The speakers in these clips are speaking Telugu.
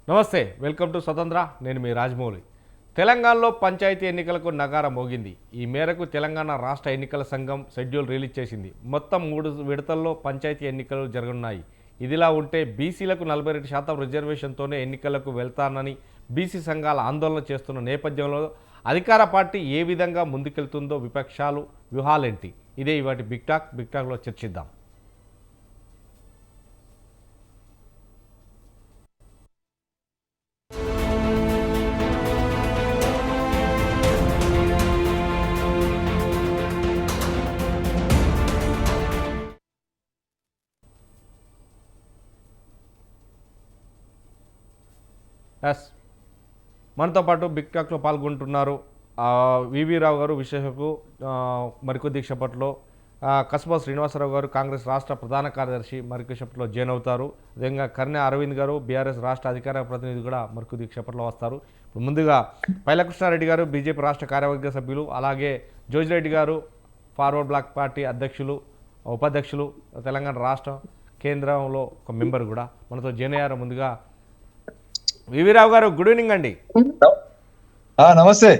నమస్తే, వెల్కమ్ టు స్వతంత్ర. నేను మీ రాజమౌళి. తెలంగాణలో పంచాయతీ ఎన్నికలకు నగారం మోగింది. ఈ మేరకు తెలంగాణ రాష్ట్ర ఎన్నికల సంఘం షెడ్యూల్ రిలీజ్ చేసింది. మొత్తం 3 విడతల్లో పంచాయతీ ఎన్నికలు జరగనున్నాయి. ఇదిలా ఉంటే బీసీలకు 42% రిజర్వేషన్తోనే ఎన్నికలకు వెళ్తానని బీసీ సంఘాల ఆందోళన చేస్తున్న నేపథ్యంలో అధికార పార్టీ ఏ విధంగా ముందుకెళ్తుందో విపక్షాలు వ్యూహాలేంటి? ఇదే ఇవాటి బిగ్ టాక్లో చర్చిద్దాం. ఎస్, మనతో పాటు బిగ్ టాక్లో పాల్గొంటున్నారు వివి రావు గారు, విశ్లేషకు మరికొద్దిసేపట్లో. కస్బా శ్రీనివాసరావు గారు, కాంగ్రెస్ రాష్ట్ర ప్రధాన కార్యదర్శి, మరికొద్దిసేపట్లో జాయిన్ అవుతారు. అదేవిధంగా కర్నె అరవింద్ గారు, బీఆర్ఎస్ రాష్ట్ర అధికార ప్రతినిధి కూడా మరికొద్దిసేపట్లో వస్తారు. ఇప్పుడు ముందుగా పైలకృష్ణారెడ్డి గారు, బీజేపీ రాష్ట్ర కార్యవర్గ సభ్యులు, అలాగే జోజిరెడ్డి గారు, ఫార్వర్డ్ బ్లాక్ పార్టీ అధ్యక్షులు, ఉపాధ్యక్షులు, తెలంగాణ రాష్ట్ర కేంద్రంలో ఒక మెంబర్ కూడా మనతో జాయిన్ అయ్యారు. ముందుగా వివిరావు గారు, గుడ్ ఈవినింగ్ అండి. నమస్తే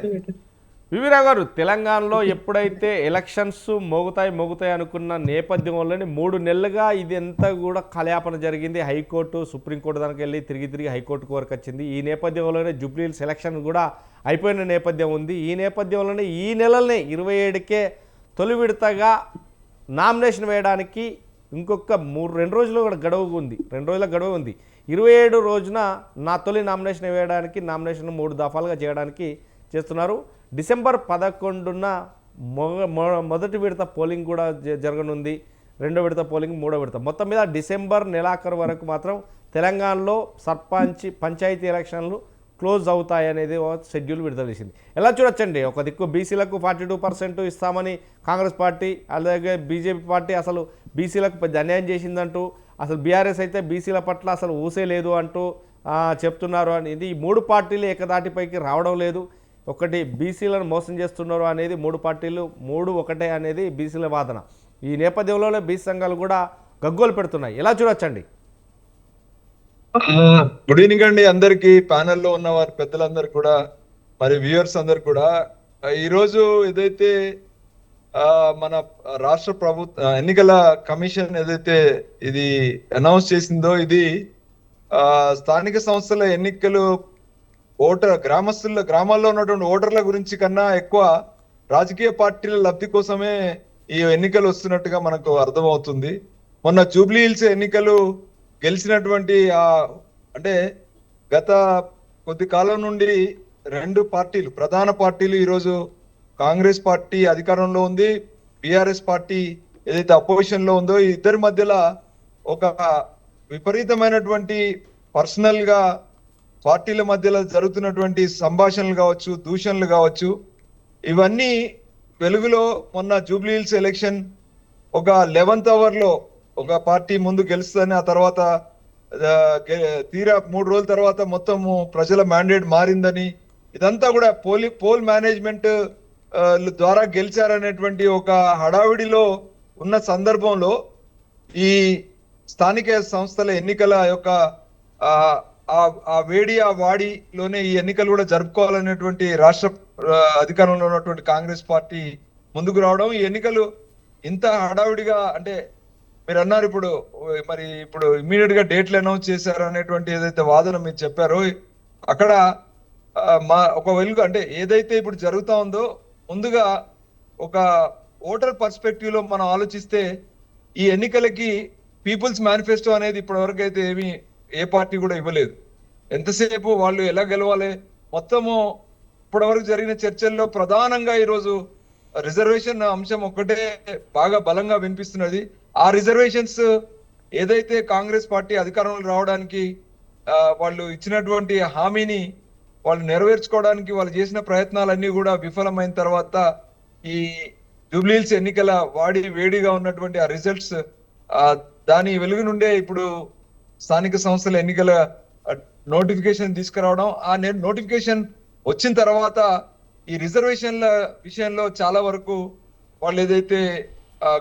వివిరావు గారు, తెలంగాణలో ఎప్పుడైతే ఎలక్షన్స్ మోగుతాయి అనుకున్న నేపథ్యంలోనే 3 నెలలుగా ఇదంతా కూడా కలయాపన జరిగింది. హైకోర్టు, సుప్రీంకోర్టు దానికి వెళ్ళి తిరిగి హైకోర్టుకు వరకు వచ్చింది. ఈ నేపథ్యంలోనే జూబ్లీహిల్స్ ఎలక్షన్ కూడా అయిపోయిన నేపథ్యం ఉంది. ఈ నేపథ్యంలోనే ఈ నెలలనే 27కే తొలి విడతగా నామినేషన్ వేయడానికి ఇంకొక 2 రోజులు కూడా గడువు ఉంది. 2 రోజుల గడువు ఉంది. 27 రోజున నా తొలి నామినేషన్ వేయడానికి, నామినేషన్ 3 దఫాలుగా చేయడానికి చేస్తున్నారు. డిసెంబర్ 11న మొదటి విడత పోలింగ్ కూడా జరగనుంది. 2వ విడత పోలింగ్, 3వ విడత. మొత్తం మీద డిసెంబర్ నెలాఖరు వరకు మాత్రం తెలంగాణలో పంచాయతీ ఎలక్షన్లు క్లోజ్ అవుతాయనేది షెడ్యూల్ విడుదల చేసింది. ఎలా చూడొచ్చండి? ఒక దిక్కు బీసీలకు 42% ఇస్తామని కాంగ్రెస్ పార్టీ, అలాగే బీజేపీ పార్టీ అసలు బీసీలకు పెద్ద అన్యాయం చేసిందంటూ, అసలు బీఆర్ఎస్ అయితే బీసీల పట్ల అసలు ఊసే లేదు అంటూ చెప్తున్నారు అనేది. ఈ 3 పార్టీలు ఏకదాటిపైకి రావడం లేదు. ఒకటి బీసీలను మోసం చేస్తున్నారు అనేది 3 పార్టీలు, 3 ఒకటే అనేది బీసీల వాదన. ఈ నేపథ్యంలోనే బీసీ సంఘాలు కూడా గగ్గోలు పెడుతున్నాయి. ఎలా చూడొచ్చండి? గుడ్ ఈవినింగ్ అండి అందరికి, ప్యానెల్లో ఉన్న వారి పెద్దలందరూ కూడా, మరి వ్యూయర్స్ అందరు కూడా. ఈరోజు ఏదైతే మన రాష్ట్ర ప్రభుత్వ ఎన్నికల కమిషన్ ఏదైతే ఇది అనౌన్స్ చేసిందో, ఇది స్థానిక సంస్థల ఎన్నికలు గ్రామాల్లో ఉన్నటువంటి ఓటర్ల గురించి కన్నా ఎక్కువ రాజకీయ పార్టీల లబ్ధి కోసమే ఈ ఎన్నికలు వస్తున్నట్టుగా మనకు అర్థమవుతుంది. మొన్న జూబ్లీహిల్స్ ఎన్నికలు గెలిచినటువంటి అంటే గత కొద్ది కాలం నుండి 2 పార్టీలు, ప్రధాన పార్టీలు, ఈరోజు కాంగ్రెస్ పార్టీ అధికారంలో ఉంది, బీఆర్ఎస్ పార్టీ ఏదైతే అపోజిషన్ లో ఉందో, ఈ ఇద్దరి మధ్యలో ఒక విపరీతమైనటువంటి పర్సనల్ గా పార్టీల మధ్యలో జరుగుతున్నటువంటి సంభాషణలు కావచ్చు, దూషణలు కావచ్చు, ఇవన్నీ వెలుగులో మొన్న జూబ్లీహిల్స్ ఎలక్షన్ ఒక 11th అవర్ లో ఒక పార్టీ ముందు గెలుస్తుందని, ఆ తర్వాత తీరా 3 రోజుల తర్వాత మొత్తము ప్రజల మ్యాండేట్ మారిందని, ఇదంతా కూడా పోల్ మేనేజ్మెంట్ ద్వారా గెలిచారనేటువంటి ఒక హడావిడిలో ఉన్న సందర్భంలో ఈ స్థానిక సంస్థల ఎన్నికల యొక్క ఆ వాడిలోనే ఈ ఎన్నికలు కూడా జరుపుకోవాలనేటువంటి రాష్ట్ర అధికారంలో ఉన్నటువంటి కాంగ్రెస్ పార్టీ ముందుకు రావడం, ఈ ఎన్నికలు ఇంత హడావిడిగా, అంటే మీరు అన్నారు ఇప్పుడు ఇమ్మీడియట్ గా డేట్లు అనౌన్స్ చేశారు అనేటువంటి ఏదైతే వాదన మీరు చెప్పారో, అక్కడ ఒక వెలుగు, అంటే ఏదైతే ఇప్పుడు జరుగుతా ఉందో, ముందుగా ఒక ఓటర్ పర్స్పెక్టివ్ లో మనం ఆలోచిస్తే, ఈ ఎన్నికలకి పీపుల్స్ మేనిఫెస్టో అనేది ఇప్పటి వరకు అయితే ఏ పార్టీ కూడా ఇవ్వలేదు. ఎంతసేపు వాళ్ళు ఎలా గెలవాలి, మొత్తము ఇప్పటి వరకు జరిగిన చర్చల్లో ప్రధానంగా ఈరోజు రిజర్వేషన్ అంశం ఒక్కటే బాగా బలంగా వినిపిస్తున్నది. ఆ రిజర్వేషన్స్ ఏదైతే కాంగ్రెస్ పార్టీ అధికారంలో రావడానికి వాళ్ళు ఇచ్చినటువంటి హామీని వాళ్ళు నెరవేర్చుకోవడానికి వాళ్ళు చేసిన ప్రయత్నాలన్నీ కూడా విఫలమైన తర్వాత, ఈ జూబ్లీహిల్స్ ఎన్నికల వేడిగా ఉన్నటువంటి ఆ రిజల్ట్స్, దాని వెలుగు నుండే ఇప్పుడు స్థానిక సంస్థల ఎన్నికల నోటిఫికేషన్ తీసుకురావడం, ఆ నోటిఫికేషన్ వచ్చిన తర్వాత ఈ రిజర్వేషన్ల విషయంలో చాలా వరకు వాళ్ళు ఏదైతే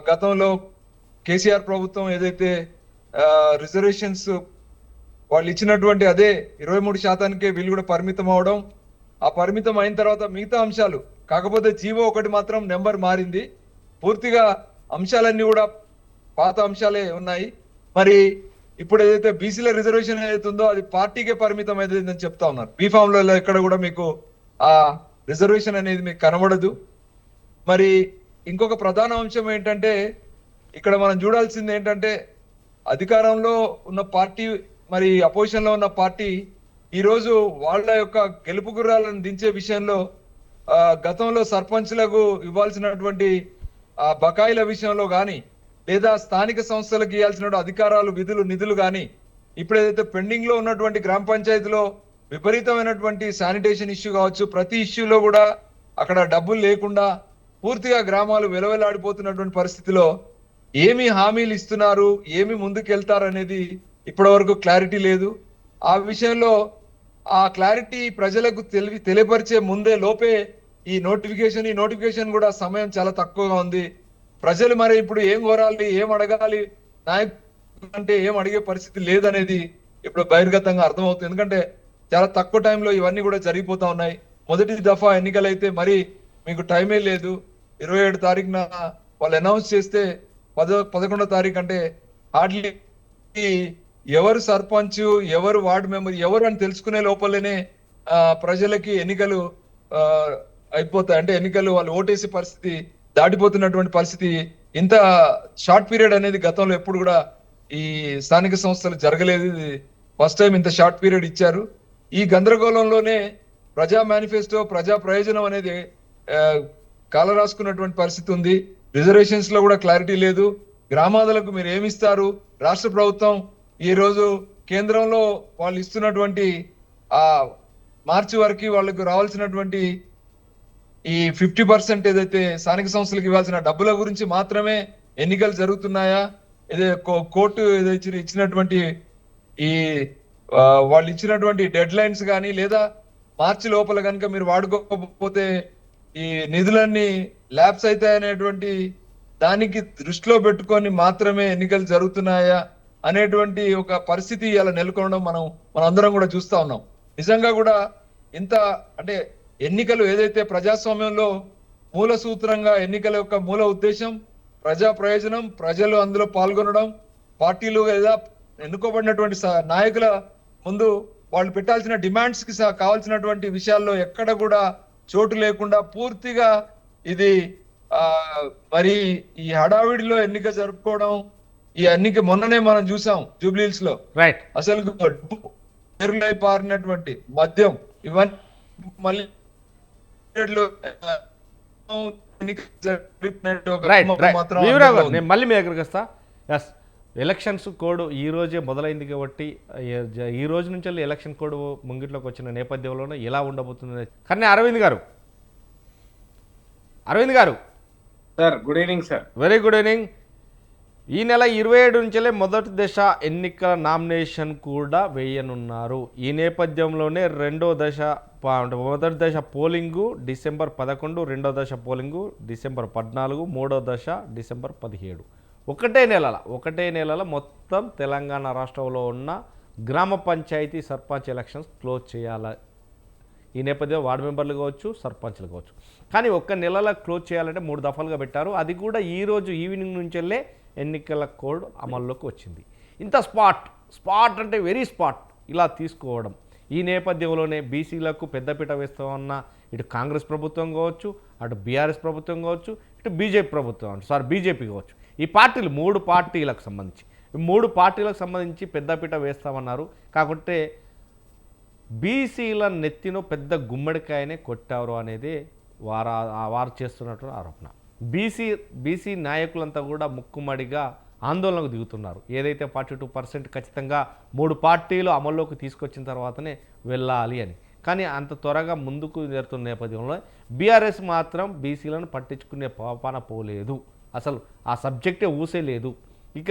గతంలో కేసీఆర్ ప్రభుత్వం ఏదైతే రిజర్వేషన్స్ వాళ్ళు ఇచ్చినటువంటి అదే 23%కే వీళ్ళు కూడా పరిమితం అవడం, ఆ పరిమితం అయిన తర్వాత మిగతా అంశాలు, కాకపోతే జీవో ఒకటి మాత్రం నెంబర్ మారింది, పూర్తిగా అంశాలన్నీ కూడా పాత అంశాలే ఉన్నాయి. మరి ఇప్పుడు ఏదైతే బీసీల రిజర్వేషన్ ఏదైతే ఉందో అది పార్టీకే పరిమితం అయిందని చెప్తా ఉన్నారు. బీఫామ్ లో ఎక్కడ కూడా మీకు ఆ రిజర్వేషన్ అనేది మీకు కనబడదు. మరి ఇంకొక ప్రధాన అంశం ఏంటంటే ఇక్కడ మనం చూడాల్సింది ఏంటంటే అధికారంలో ఉన్న పార్టీ మరి అపోజిషన్ లో ఉన్న పార్టీ ఈ రోజు వాళ్ళ యొక్క గెలుపు గుర్రాలను దించే విషయంలో గతంలో సర్పంచ్లకు ఇవ్వాల్సినటువంటి బకాయిల విషయంలో కానీ లేదా స్థానిక సంస్థలకు ఇవ్వాల్సిన అధికారాలు, విధులు, నిధులు కానీ ఇప్పుడు ఏదైతే పెండింగ్ లో ఉన్నటువంటి గ్రామ పంచాయతీలో విపరీతమైనటువంటి శానిటేషన్ ఇష్యూ కావచ్చు, ప్రతి ఇష్యూలో కూడా అక్కడ డబ్బులు లేకుండా పూర్తిగా గ్రామాలు వెలవెలాడిపోతున్నటువంటి పరిస్థితిలో ఏమి హామీలు ఇస్తున్నారు, ఏమి ముందుకు వెళ్తారు అనేది ఇప్పటి వరకు క్లారిటీ లేదు. ఆ విషయంలో ఆ క్లారిటీ ప్రజలకు తెలియపరిచే ముందే లోపే ఈ నోటిఫికేషన్ కూడా సమయం చాలా తక్కువగా ఉంది. ప్రజలు మరి ఇప్పుడు ఏం కోరాలి, ఏం అడగాలి, నాయకులు అంటే ఏం అడిగే పరిస్థితి లేదనేది ఇప్పుడు బహిర్గతంగా అర్థమవుతుంది. ఎందుకంటే చాలా తక్కువ టైంలో ఇవన్నీ కూడా జరిగిపోతా ఉన్నాయి. మొదటి దఫా ఎన్నికలైతే మరి మీకు టైమే లేదు. 27 తారీఖున వాళ్ళు అనౌన్స్ చేస్తే 11వ తారీఖు అంటే హార్డ్లీ ఎవరు సర్పంచ్, ఎవరు వార్డు మెంబర్, ఎవరు అని తెలుసుకునే లోపలనే ప్రజలకి ఎన్నికలు అయిపోతాయి. అంటే ఎన్నికలు వాళ్ళు ఓటేసే పరిస్థితి దాటిపోతున్నటువంటి పరిస్థితి. ఇంత షార్ట్ పీరియడ్ అనేది గతంలో ఎప్పుడు కూడా ఈ స్థానిక సంస్థలు జరగలేదు. ఫస్ట్ టైం ఇంత షార్ట్ పీరియడ్ ఇచ్చారు. ఈ గందరగోళంలోనే ప్రజా మేనిఫెస్టో, ప్రజా ప్రయోజనం అనేది కాల రాసుకున్నటువంటి పరిస్థితి ఉంది. రిజర్వేషన్స్ లో కూడా క్లారిటీ లేదు. గ్రామాలకు మీరు ఏమిస్తారు, రాష్ట్ర ప్రభుత్వం ఈ రోజు కేంద్రంలో వాళ్ళు ఇస్తున్నటువంటి ఆ మార్చి వరకు వాళ్ళకు రావాల్సినటువంటి ఈ 50% ఏదైతే స్థానిక సంస్థలకు ఇవ్వాల్సిన డబ్బుల గురించి మాత్రమే ఎన్నికలు జరుగుతున్నాయా, ఏదో కోర్టు ఏదైతే ఇచ్చినటువంటి ఈ వాళ్ళు ఇచ్చినటువంటి డెడ్ లైన్స్ కానీ లేదా మార్చి లోపల కనుక మీరు వాడుకోకపోతే ఈ నిధులన్నీ ల్యాబ్స్ అవుతాయనేటువంటి దానికి దృష్టిలో పెట్టుకొని మాత్రమే ఎన్నికలు జరుగుతున్నాయా అనేటువంటి ఒక పరిస్థితి ఇలా నెలకొనడం మనందరం కూడా చూస్తా ఉన్నాం. నిజంగా కూడా ఇంత అంటే ఎన్నికలు ఏదైతే ప్రజాస్వామ్యంలో మూల సూత్రంగా ఎన్నికల యొక్క మూల ఉద్దేశం ప్రజా ప్రయోజనం, ప్రజలు అందులో పాల్గొనడం, పార్టీలు లేదా ఎన్నుకోబడినటువంటి నాయకుల ముందు వాళ్ళు పెట్టాల్సిన డిమాండ్స్ కి కావాల్సినటువంటి విషయాల్లో ఎక్కడ కూడా చోటు లేకుండా పూర్తిగా ఇది మరి ఈ హడావిడిలో ఎన్నిక జరుపుకోవడం, ఈ ఎన్నిక మొన్ననే మనం చూసాం జూబ్లీహిల్స్ లో రైట్ అసలు పారినటువంటి మద్యం ఇవన్నీ మళ్ళీ నేను మళ్ళీ మీ దగ్గరికి వస్తా. ఎస్, ఎలక్షన్స్ కోడ్ ఈ రోజే మొదలైంది కాబట్టి ఈ రోజు నుంచి ఎలక్షన్ కోడ్ ముంగిట్లోకి వచ్చిన నేపథ్యంలోనే ఎలా ఉండబోతుంది కానీ అరవింద్ గారు sir, good evening sir. Very good evening. ఈ నెల 27 నుంచే మొదటి దశ ఎన్నికల నామినేషన్ కూడా వేయనున్నారు. ఈ నేపథ్యంలోనే మొదటి దశ పోలింగు డిసెంబర్ 11, రెండో దశ పోలింగు డిసెంబర్ 14, మూడో దశ డిసెంబర్ 17. ఒకటే నెలల మొత్తం తెలంగాణ రాష్ట్రంలో ఉన్న గ్రామ పంచాయతీ సర్పంచ్ ఎలక్షన్స్ క్లోజ్ చేయాలి. ఈ నేపథ్యంలో వార్డు మెంబర్లు కావచ్చు, సర్పంచ్లు కావచ్చు. కానీ ఒక్క నెలలో క్లోజ్ చేయాలంటే 3 దఫాలుగా పెట్టారు. అది కూడా ఈరోజు ఈవినింగ్ నుంచెల్లే ఎన్నికల కోడ్ అమల్లోకి వచ్చింది. ఇంత స్పాట్ అంటే వెరీ స్పాట్ ఇలా తీసుకోవడం, ఈ నేపథ్యంలోనే బీసీలకు పెద్దపీట వేస్తామన్న ఇటు కాంగ్రెస్ ప్రభుత్వం కావచ్చు, అటు బీఆర్ఎస్ ప్రభుత్వం కావచ్చు, ఇటు బీజేపీ కావచ్చు. ఈ పార్టీలు 3 పార్టీలకు సంబంధించి పెద్దపీట వేస్తామన్నారు. కాకుంటే బీసీల నెత్తిన పెద్ద గుమ్మడికాయనే కొట్టారు అనేది వారు చేస్తున్నటువంటి ఆరోపణ. బీసీ నాయకులంతా కూడా ముక్కుమడిగా ఆందోళనకు దిగుతున్నారు. ఏదైతే 42% ఖచ్చితంగా 3 పార్టీలు అమల్లోకి తీసుకొచ్చిన తర్వాతనే వెళ్ళాలి అని. కానీ అంత త్వరగా ముందుకు జరుగుతున్న నేపథ్యంలో బీఆర్ఎస్ మాత్రం బీసీలను పట్టించుకునే పాపాన పోలేదు. అసలు ఆ సబ్జెక్టే ఊసే లేదు. ఇక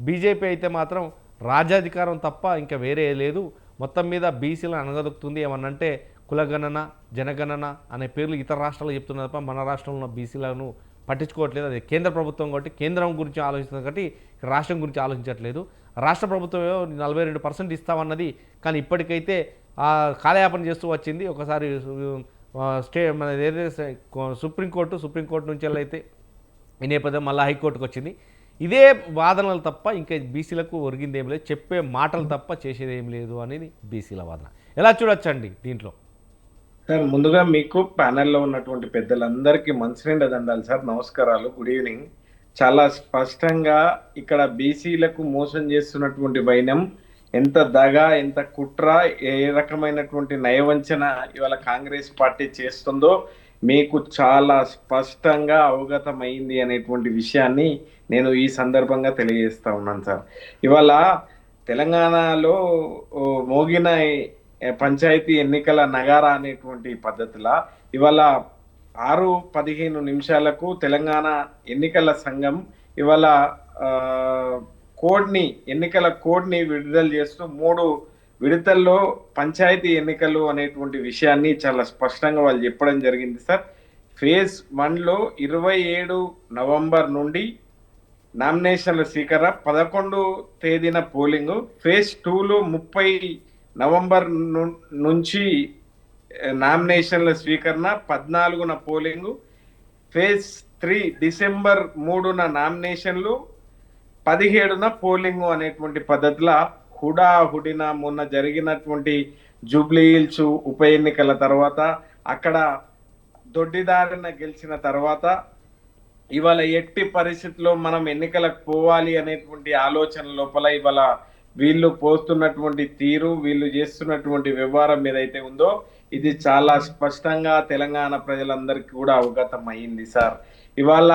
బీజేపీ అయితే మాత్రం రాజ్యాధికారం తప్ప ఇంకా వేరే లేదు. మొత్తం మీద బీసీలను అనగదొక్కుతుంది. ఏమన్నంటే కులగణన, జనగణన అనే పేర్లు ఇతర రాష్ట్రాలు చెప్తున్నారు తప్ప మన రాష్ట్రంలో ఉన్న బీసీలను పట్టించుకోవట్లేదు. అది కేంద్ర ప్రభుత్వం కాబట్టి కేంద్రం గురించి ఆలోచిస్తుంది కాబట్టి రాష్ట్రం గురించి ఆలోచించట్లేదు. రాష్ట్ర ప్రభుత్వం 42% ఇస్తామన్నది, కానీ ఇప్పటికైతే కాలయాపన చేస్తూ వచ్చింది. ఒకసారి మన ఏదైతే సుప్రీంకోర్టు నుంచి అయితే ఈ నేపథ్యం మళ్ళీ హైకోర్టుకు వచ్చింది. ఇదే వాదనలు తప్ప ఇంకా బీసీలకు ఒరిగింది ఏం లేదు, చెప్పే మాటలు తప్ప చేసేది ఏం లేదు అనేది బీసీల వాదన. ఎలా చూడొచ్చండి దీంట్లో? సార్ ముందుగా మీకు ప్యానెల్లో ఉన్నటువంటి పెద్దలందరికీ మంచినీళ్ళ దండాలి సార్, నమస్కారాలు, గుడ్ ఈవినింగ్. చాలా స్పష్టంగా ఇక్కడ బీసీలకు మోసం చేస్తున్నటువంటి వైనం ఎంత దగ, ఎంత కుట్ర, ఏ రకమైనటువంటి నయవంచన ఇవాళ కాంగ్రెస్ పార్టీ చేస్తుందో మీకు చాలా స్పష్టంగా అవగతమైంది అనేటువంటి విషయాన్ని నేను ఈ సందర్భంగా తెలియజేస్తా ఉన్నాను సార్. ఇవాళ తెలంగాణలో మోగిన పంచాయతీ ఎన్నికల నగారా అనేటువంటి పద్ధతిలో ఇవాళ 6:15 తెలంగాణ ఎన్నికల సంఘం ఇవాళ ఎన్నికల కోడ్ని విడుదల చేస్తూ 3 విడతల్లో పంచాయతీ ఎన్నికలు అనేటువంటి విషయాన్ని చాలా స్పష్టంగా వాళ్ళు చెప్పడం జరిగింది సార్. ఫేజ్ 1లో 27 నవంబర్ నుండి నామినేషన్ల స్వీకరణ, 11 తేదీన పోలింగ్. ఫేజ్ 2లో 30 నవంబర్ నుంచి నామినేషన్ల స్వీకరణ, 14న పోలింగ్. ఫేజ్ 3 డిసెంబర్ 3న నామినేషన్లు, 17న పోలింగ్ అనేటువంటి పద్ధతిలో హుడాహుడిన మొన్న జరిగినటువంటి జూబ్లీ హిల్స్ ఉప ఎన్నికల తర్వాత అక్కడ దొడ్డిదారిన గెలిచిన తర్వాత ఇవాళ ఎట్టి పరిస్థితుల్లో మనం ఎన్నికలకు పోవాలి అనేటువంటి ఆలోచన లోపల ఇవాళ వీళ్ళు పోస్తున్నటువంటి తీరు, వీళ్ళు చేస్తున్నటువంటి వ్యవహారం ఏదైతే ఉందో ఇది చాలా స్పష్టంగా తెలంగాణ ప్రజలందరికీ కూడా అవగతం అయింది సార్. ఇవాళ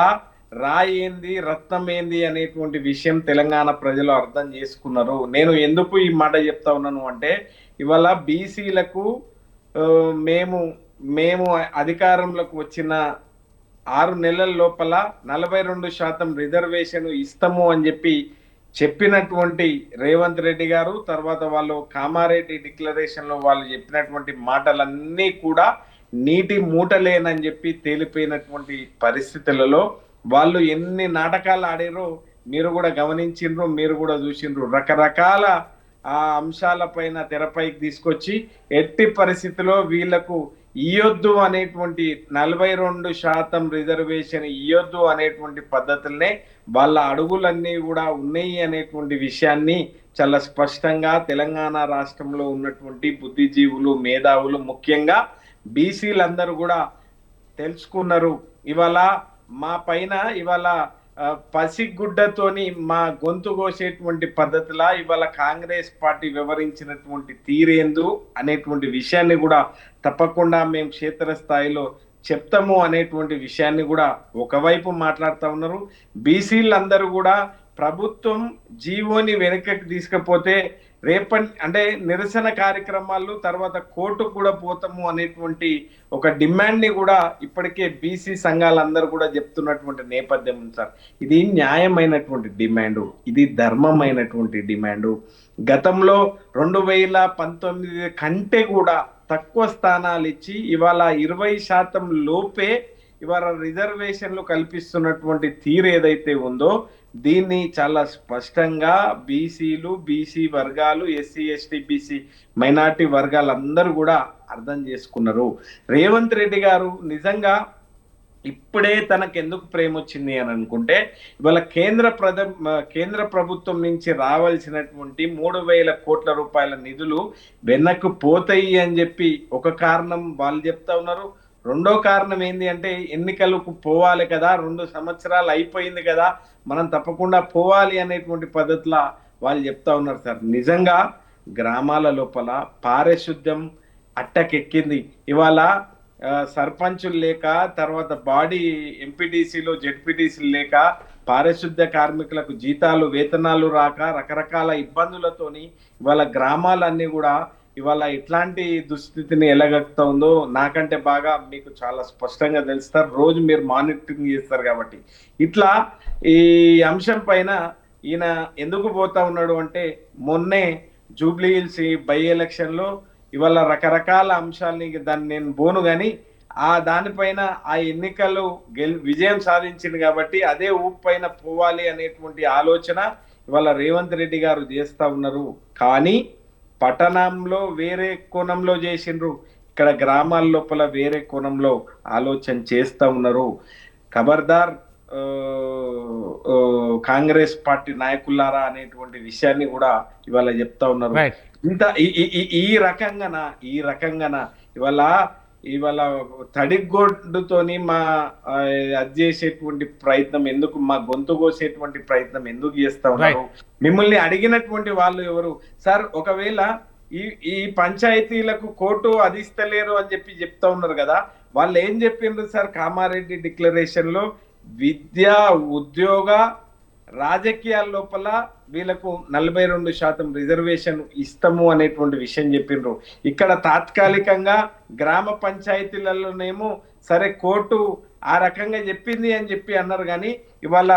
రాయి ఏంది, రత్నం ఏంది అనేటువంటి విషయం తెలంగాణ ప్రజలు అర్థం చేసుకున్నారు. నేను ఎందుకు ఈ మాట చెప్తా ఉన్నాను అంటే ఇవాళ బీసీలకు మేము అధికారంలోకి వచ్చిన 6 నెలల లోపల 42% రిజర్వేషన్ ఇస్తాము అని చెప్పినటువంటి రేవంత్ రెడ్డి గారు, తర్వాత వాళ్ళు కామారెడ్డి డిక్లరేషన్ లో వాళ్ళు చెప్పినటువంటి మాటలన్నీ కూడా నీటి మూటలేనని తేలిపోయినటువంటి పరిస్థితులలో వాళ్ళు ఎన్ని నాటకాలు ఆడారో మీరు కూడా గమనించిండ్రు, మీరు కూడా చూసిండ్రు. రకరకాల అంశాల పైన తెరపైకి తీసుకొచ్చి ఎట్టి పరిస్థితిలో వీళ్లకు ఇయ్యొద్దు అనేటువంటి 42% రిజర్వేషన్ ఇయ్యొద్దు అనేటువంటి పద్ధతులనే వాళ్ళ అడుగులన్నీ కూడా ఉన్నాయి అనేటువంటి విషయాన్ని చాలా స్పష్టంగా తెలంగాణ రాష్ట్రంలో ఉన్నటువంటి బుద్ధిజీవులు, మేధావులు, ముఖ్యంగా బీసీలందరూ కూడా తెలుసుకున్నారు. ఇవాళ మా పైన ఇవాళ పసిగుడ్డతోని మా గొంతు కోసేటువంటి పద్ధతిలా ఇవాళ కాంగ్రెస్ పార్టీ వివరించినటువంటి తీరేందు అనేటువంటి విషయాన్ని కూడా తప్పకుండా మేము క్షేత్రస్థాయిలో చెప్తాము అనేటువంటి విషయాన్ని కూడా ఒకవైపు మాట్లాడుతూ ఉన్నారు. బీసీలందరూ కూడా ప్రభుత్వం జీవోని వెనకకి తీసుకపోతే అంటే నిరసన కార్యక్రమాలు, తర్వాత కోర్టుకు కూడా పోతాము అనేటువంటి ఒక డిమాండ్ ని కూడా ఇప్పటికే బీసీ సంఘాలందరూ కూడా చెప్తున్నటువంటి నేపథ్యం ఉంది సార్. ఇది న్యాయమైనటువంటి డిమాండు, ఇది ధర్మమైనటువంటి డిమాండు. గతంలో 2019 కంటే కూడా తక్కువ స్థానాలు ఇచ్చి ఇవాళ 20% లోపే ఇవాళ రిజర్వేషన్లు కల్పిస్తున్నటువంటి తీరు ఏదైతే ఉందో దీన్ని చాలా స్పష్టంగా బీసీలు, బీసీ వర్గాలు, ఎస్సీ ఎస్టీ బీసీ మైనార్టీ వర్గాలందరూ కూడా అర్థం చేసుకున్నారు. రేవంత్ రెడ్డి గారు నిజంగా ఇప్పుడే తనకు ఎందుకు ప్రేమ వచ్చింది అని అనుకుంటే ఇవాళ కేంద్ర ప్రభుత్వం నుంచి రావాల్సినటువంటి 3,000 కోట్ల రూపాయల నిధులు వెనక్కు పోతాయి అని ఒక కారణం వాళ్ళు చెప్తా ఉన్నారు. రెండో కారణం ఏంది అంటే ఎన్నికలకు పోవాలి కదా, 2 సంవత్సరాలు అయిపోయింది కదా, మనం తప్పకుండా పోవాలి అనేటువంటి పద్ధతిలో వాళ్ళు చెప్తా ఉన్నారు సార్. నిజంగా గ్రామాల లోపల పారిశుద్ధ్యం అట్టకెక్కింది. ఇవాళ సర్పంచులు లేక, తర్వాత బాడీ ఎంపీటీసీలు, జెడ్పీటీసీలు లేక, పారిశుద్ధ్య కార్మికులకు జీతాలు, వేతనాలు రాక రకరకాల ఇబ్బందులతోని ఇవాళ గ్రామాలన్నీ కూడా ఇవాళ ఇట్లాంటి దుస్థితిని ఎలాగలుగుతా ఉందో నాకంటే బాగా మీకు చాలా స్పష్టంగా తెలుస్తారు. రోజు మీరు మానిటరింగ్ చేస్తారు కాబట్టి ఇట్లా ఈ అంశం పైన ఈయన ఎందుకు పోతా ఉన్నాడు అంటే మొన్నే జూబ్లీ హిల్స్ బై ఎలక్షన్ లో ఇవాళ రకరకాల అంశాలని దాన్ని నేను పోను కానీ దానిపైన ఆ ఎన్నికలు విజయం సాధించింది కాబట్టి అదే ఊపు పైన పోవాలి అనేటువంటి ఆలోచన ఇవాళ రేవంత్ రెడ్డి గారు చేస్తా ఉన్నారు. కానీ పట్టణంలో వేరే కోణంలో చేసిండ్రు, ఇక్కడ గ్రామాల లోపల వేరే కోణంలో ఆలోచన చేస్తా ఉన్నారు. ఖబర్దార్ ఆ, ఆ, కాంగ్రెస్ పార్టీ నాయకులారా అనేటువంటి విషయాన్ని కూడా ఇవాళ చెప్తా ఉన్నారు. రైట్. ఇంత ఈ రకంగాన ఇవాళ ఇవాళ తడిగొడ్డుతోని మా అది చేసేటువంటి ప్రయత్నం ఎందుకు, మా గొంతు కోసేటువంటి ప్రయత్నం ఎందుకు చేస్తా ఉన్నారు? మిమ్మల్ని అడిగినటువంటి వాళ్ళు ఎవరు సార్? ఒకవేళ ఈ ఈ పంచాయతీలకు కోర్టు అది ఇస్తలేరు అని చెప్పి చెప్తా ఉన్నారు కదా, వాళ్ళు ఏం చెప్పిండ్రు సార్? కామారెడ్డి డిక్లరేషన్ లో విద్య, ఉద్యోగ, రాజకీయాల లోపల వీళ్ళకు 42% రిజర్వేషన్ ఇస్తాము అనేటువంటి విషయం చెప్పిండ్రు. ఇక్కడ తాత్కాలికంగా గ్రామ పంచాయతీలలోనేమో సరే కోర్టు ఆ రకంగా చెప్పింది అని చెప్పి అన్నారు. కానీ ఇవాళ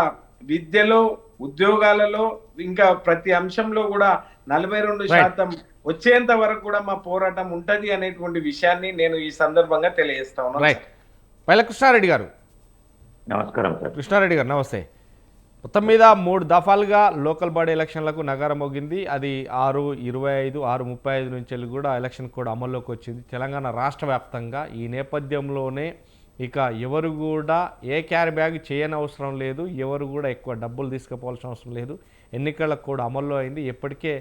విద్యలో, ఉద్యోగాలలో, ఇంకా ప్రతి అంశంలో కూడా 42% వచ్చేంత వరకు కూడా మా పోరాటం ఉంటది అనేటువంటి విషయాన్ని నేను ఈ సందర్భంగా తెలియజేస్తా ఉన్నాను. రైట్. పైల కృష్ణారెడ్డి గారు. నమస్కారం సార్. కృష్ణారెడ్డి గారు నమస్తే. మొత్తం మీద 3 దఫాలుగా లోకల్ బాడీ ఎలక్షన్లకు నగారం మోగింది. అది 6/25, 6/35 నుంచి వెళ్ళి కూడా ఎలక్షన్ కూడా అమల్లోకి వచ్చింది తెలంగాణ రాష్ట్ర వ్యాప్తంగా. ఈ నేపథ్యంలోనే ఇక ఎవరు కూడా ఏ క్యారీ బ్యాగ్ చేయని అవసరం లేదు, ఎవరు కూడా ఎక్కువ డబ్బులు తీసుకుపోవాల్సిన అవసరం లేదు. ఎన్నికలకు కూడా అమల్లో అయింది. ఇప్పటికే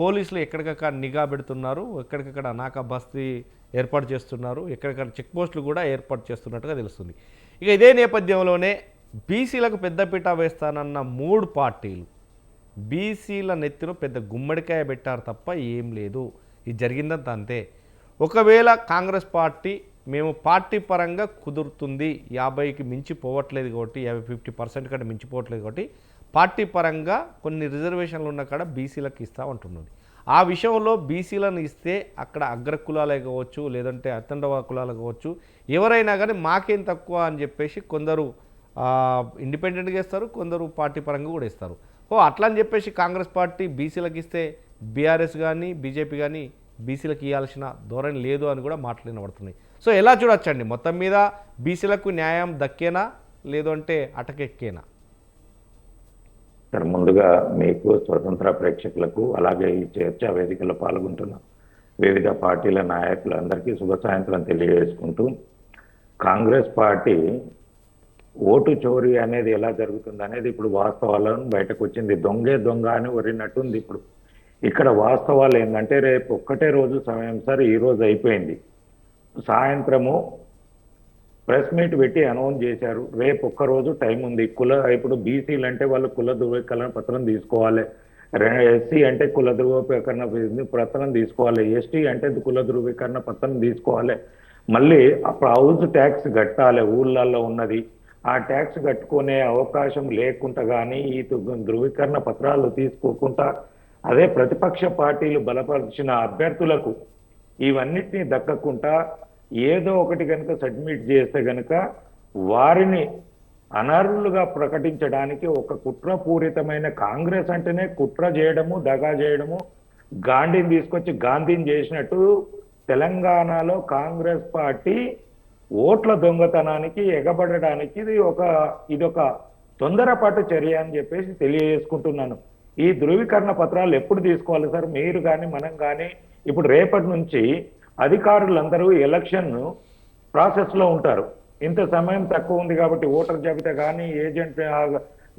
పోలీసులు ఎక్కడికక్కడ నిఘా పెడుతున్నారు, ఎక్కడికక్కడ నాకా బస్తీ ఏర్పాటు చేస్తున్నారు, ఎక్కడికక్కడ చెక్ పోస్టులు కూడా ఏర్పాటు చేస్తున్నట్టుగా తెలుస్తుంది. ఇక ఇదే నేపథ్యంలోనే బీసీలకు పెద్దపీట వేస్తానన్న 3 పార్టీలు బీసీల నెత్తిన పెద్ద గుమ్మడికాయ పెట్టారు తప్ప ఏం లేదు. ఇది జరిగిందంత అంతే. ఒకవేళ కాంగ్రెస్ పార్టీ మేము పార్టీ పరంగా కుదురుతుంది, 50కి మించి పోవట్లేదు కాబట్టి, 50% కంటే మించిపోవట్లేదు కాబట్టి పార్టీ పరంగా కొన్ని రిజర్వేషన్లు ఉన్న కాడ బీసీలకు ఇస్తామంటున్నది. ఆ విషయంలో బీసీలను ఇస్తే అక్కడ అగ్ర కులాలే కావచ్చు, లేదంటే అత్తండవ కులాలు కావచ్చు, ఎవరైనా కానీ మాకేం తక్కువ అని చెప్పేసి కొందరు ఇండిపెండెంట్గా ఇస్తారు, కొందరు పార్టీ పరంగా కూడా ఇస్తారు. అట్లా అని చెప్పేసి కాంగ్రెస్ పార్టీ బీసీలకు ఇస్తే బీఆర్ఎస్ కానీ బీజేపీ కానీ బీసీలకు ఇవ్వాల్సిన ధోరణి లేదు అని కూడా మాటలు వినబడుతున్నాయి. సో ఎలా చూడొచ్చండి? మొత్తం మీద బీసీలకు న్యాయం దక్కేనా, లేదు అంటే అటకెక్కేనా? సార్, ముందుగా మీకు, స్వతంత్ర ప్రేక్షకులకు, అలాగే ఈ చర్చా వేదికలో పాల్గొంటున్న వివిధ పార్టీల నాయకులందరికీ శుభ సాయంత్రం తెలియజేసుకుంటూ, కాంగ్రెస్ పార్టీ ఓటు చోరీ అనేది ఎలా జరుగుతుంది అనేది ఇప్పుడు వాస్తవాలను బయటకు వచ్చింది. దొంగే దొంగ అని వరినట్టుంది. ఇప్పుడు ఇక్కడ వాస్తవాలు ఏంటంటే, రేపు ఒక్కటే రోజు సమయం సార్, ఈ రోజు అయిపోయింది. సాయంత్రము ప్రెస్ మీట్ పెట్టి అనౌన్స్ చేశారు, రేపు ఒక్కరోజు టైం ఉంది. ఇప్పుడు బీసీలు అంటే వాళ్ళు కుల ధృవీకరణ పత్రం తీసుకోవాలి, ఎస్సీ అంటే కుల ధృవీకరణ పత్రం తీసుకోవాలి, ఎస్టీ అంటే కుల ధృవీకరణ పత్రం తీసుకోవాలి, మళ్ళీ అప్పుడు హౌస్ ట్యాక్స్ కట్టాలి ఊళ్ళల్లో ఉన్నది. ఆ ట్యాక్స్ కట్టుకునే అవకాశం లేకుండా కానీ ఈ ధృవీకరణ పత్రాలు తీసుకోకుండా అదే ప్రతిపక్ష పార్టీలు బలపరిచిన అభ్యర్థులకు ఇవన్నిటినీ దక్కకుండా ఏదో ఒకటి కనుక సబ్మిట్ చేస్తే కనుక వారిని అనర్హులుగా ప్రకటించడానికి ఒక కుట్రపూరితమైన, కాంగ్రెస్ అంటేనే కుట్ర చేయడము, దగా చేయడము, గాంధీని తీసుకొచ్చి గాంధీని చేసినట్టు తెలంగాణలో కాంగ్రెస్ పార్టీ ఓట్ల దొంగతనానికి ఎగబడడానికి ఇదొక తొందరపాటు చర్య అని చెప్పేసి తెలియజేసుకుంటున్నాను. ఈ ధృవీకరణ పత్రాలు ఎప్పుడు తీసుకోవాలి సార్? మీరు కానీ మనం కానీ ఇప్పుడు రేపటి నుంచి అధికారులందరూ ఎలక్షన్ ప్రాసెస్లో ఉంటారు. ఇంత సమయం తక్కువ ఉంది కాబట్టి ఓటర్ జాబితా కానీ, ఏజెంట్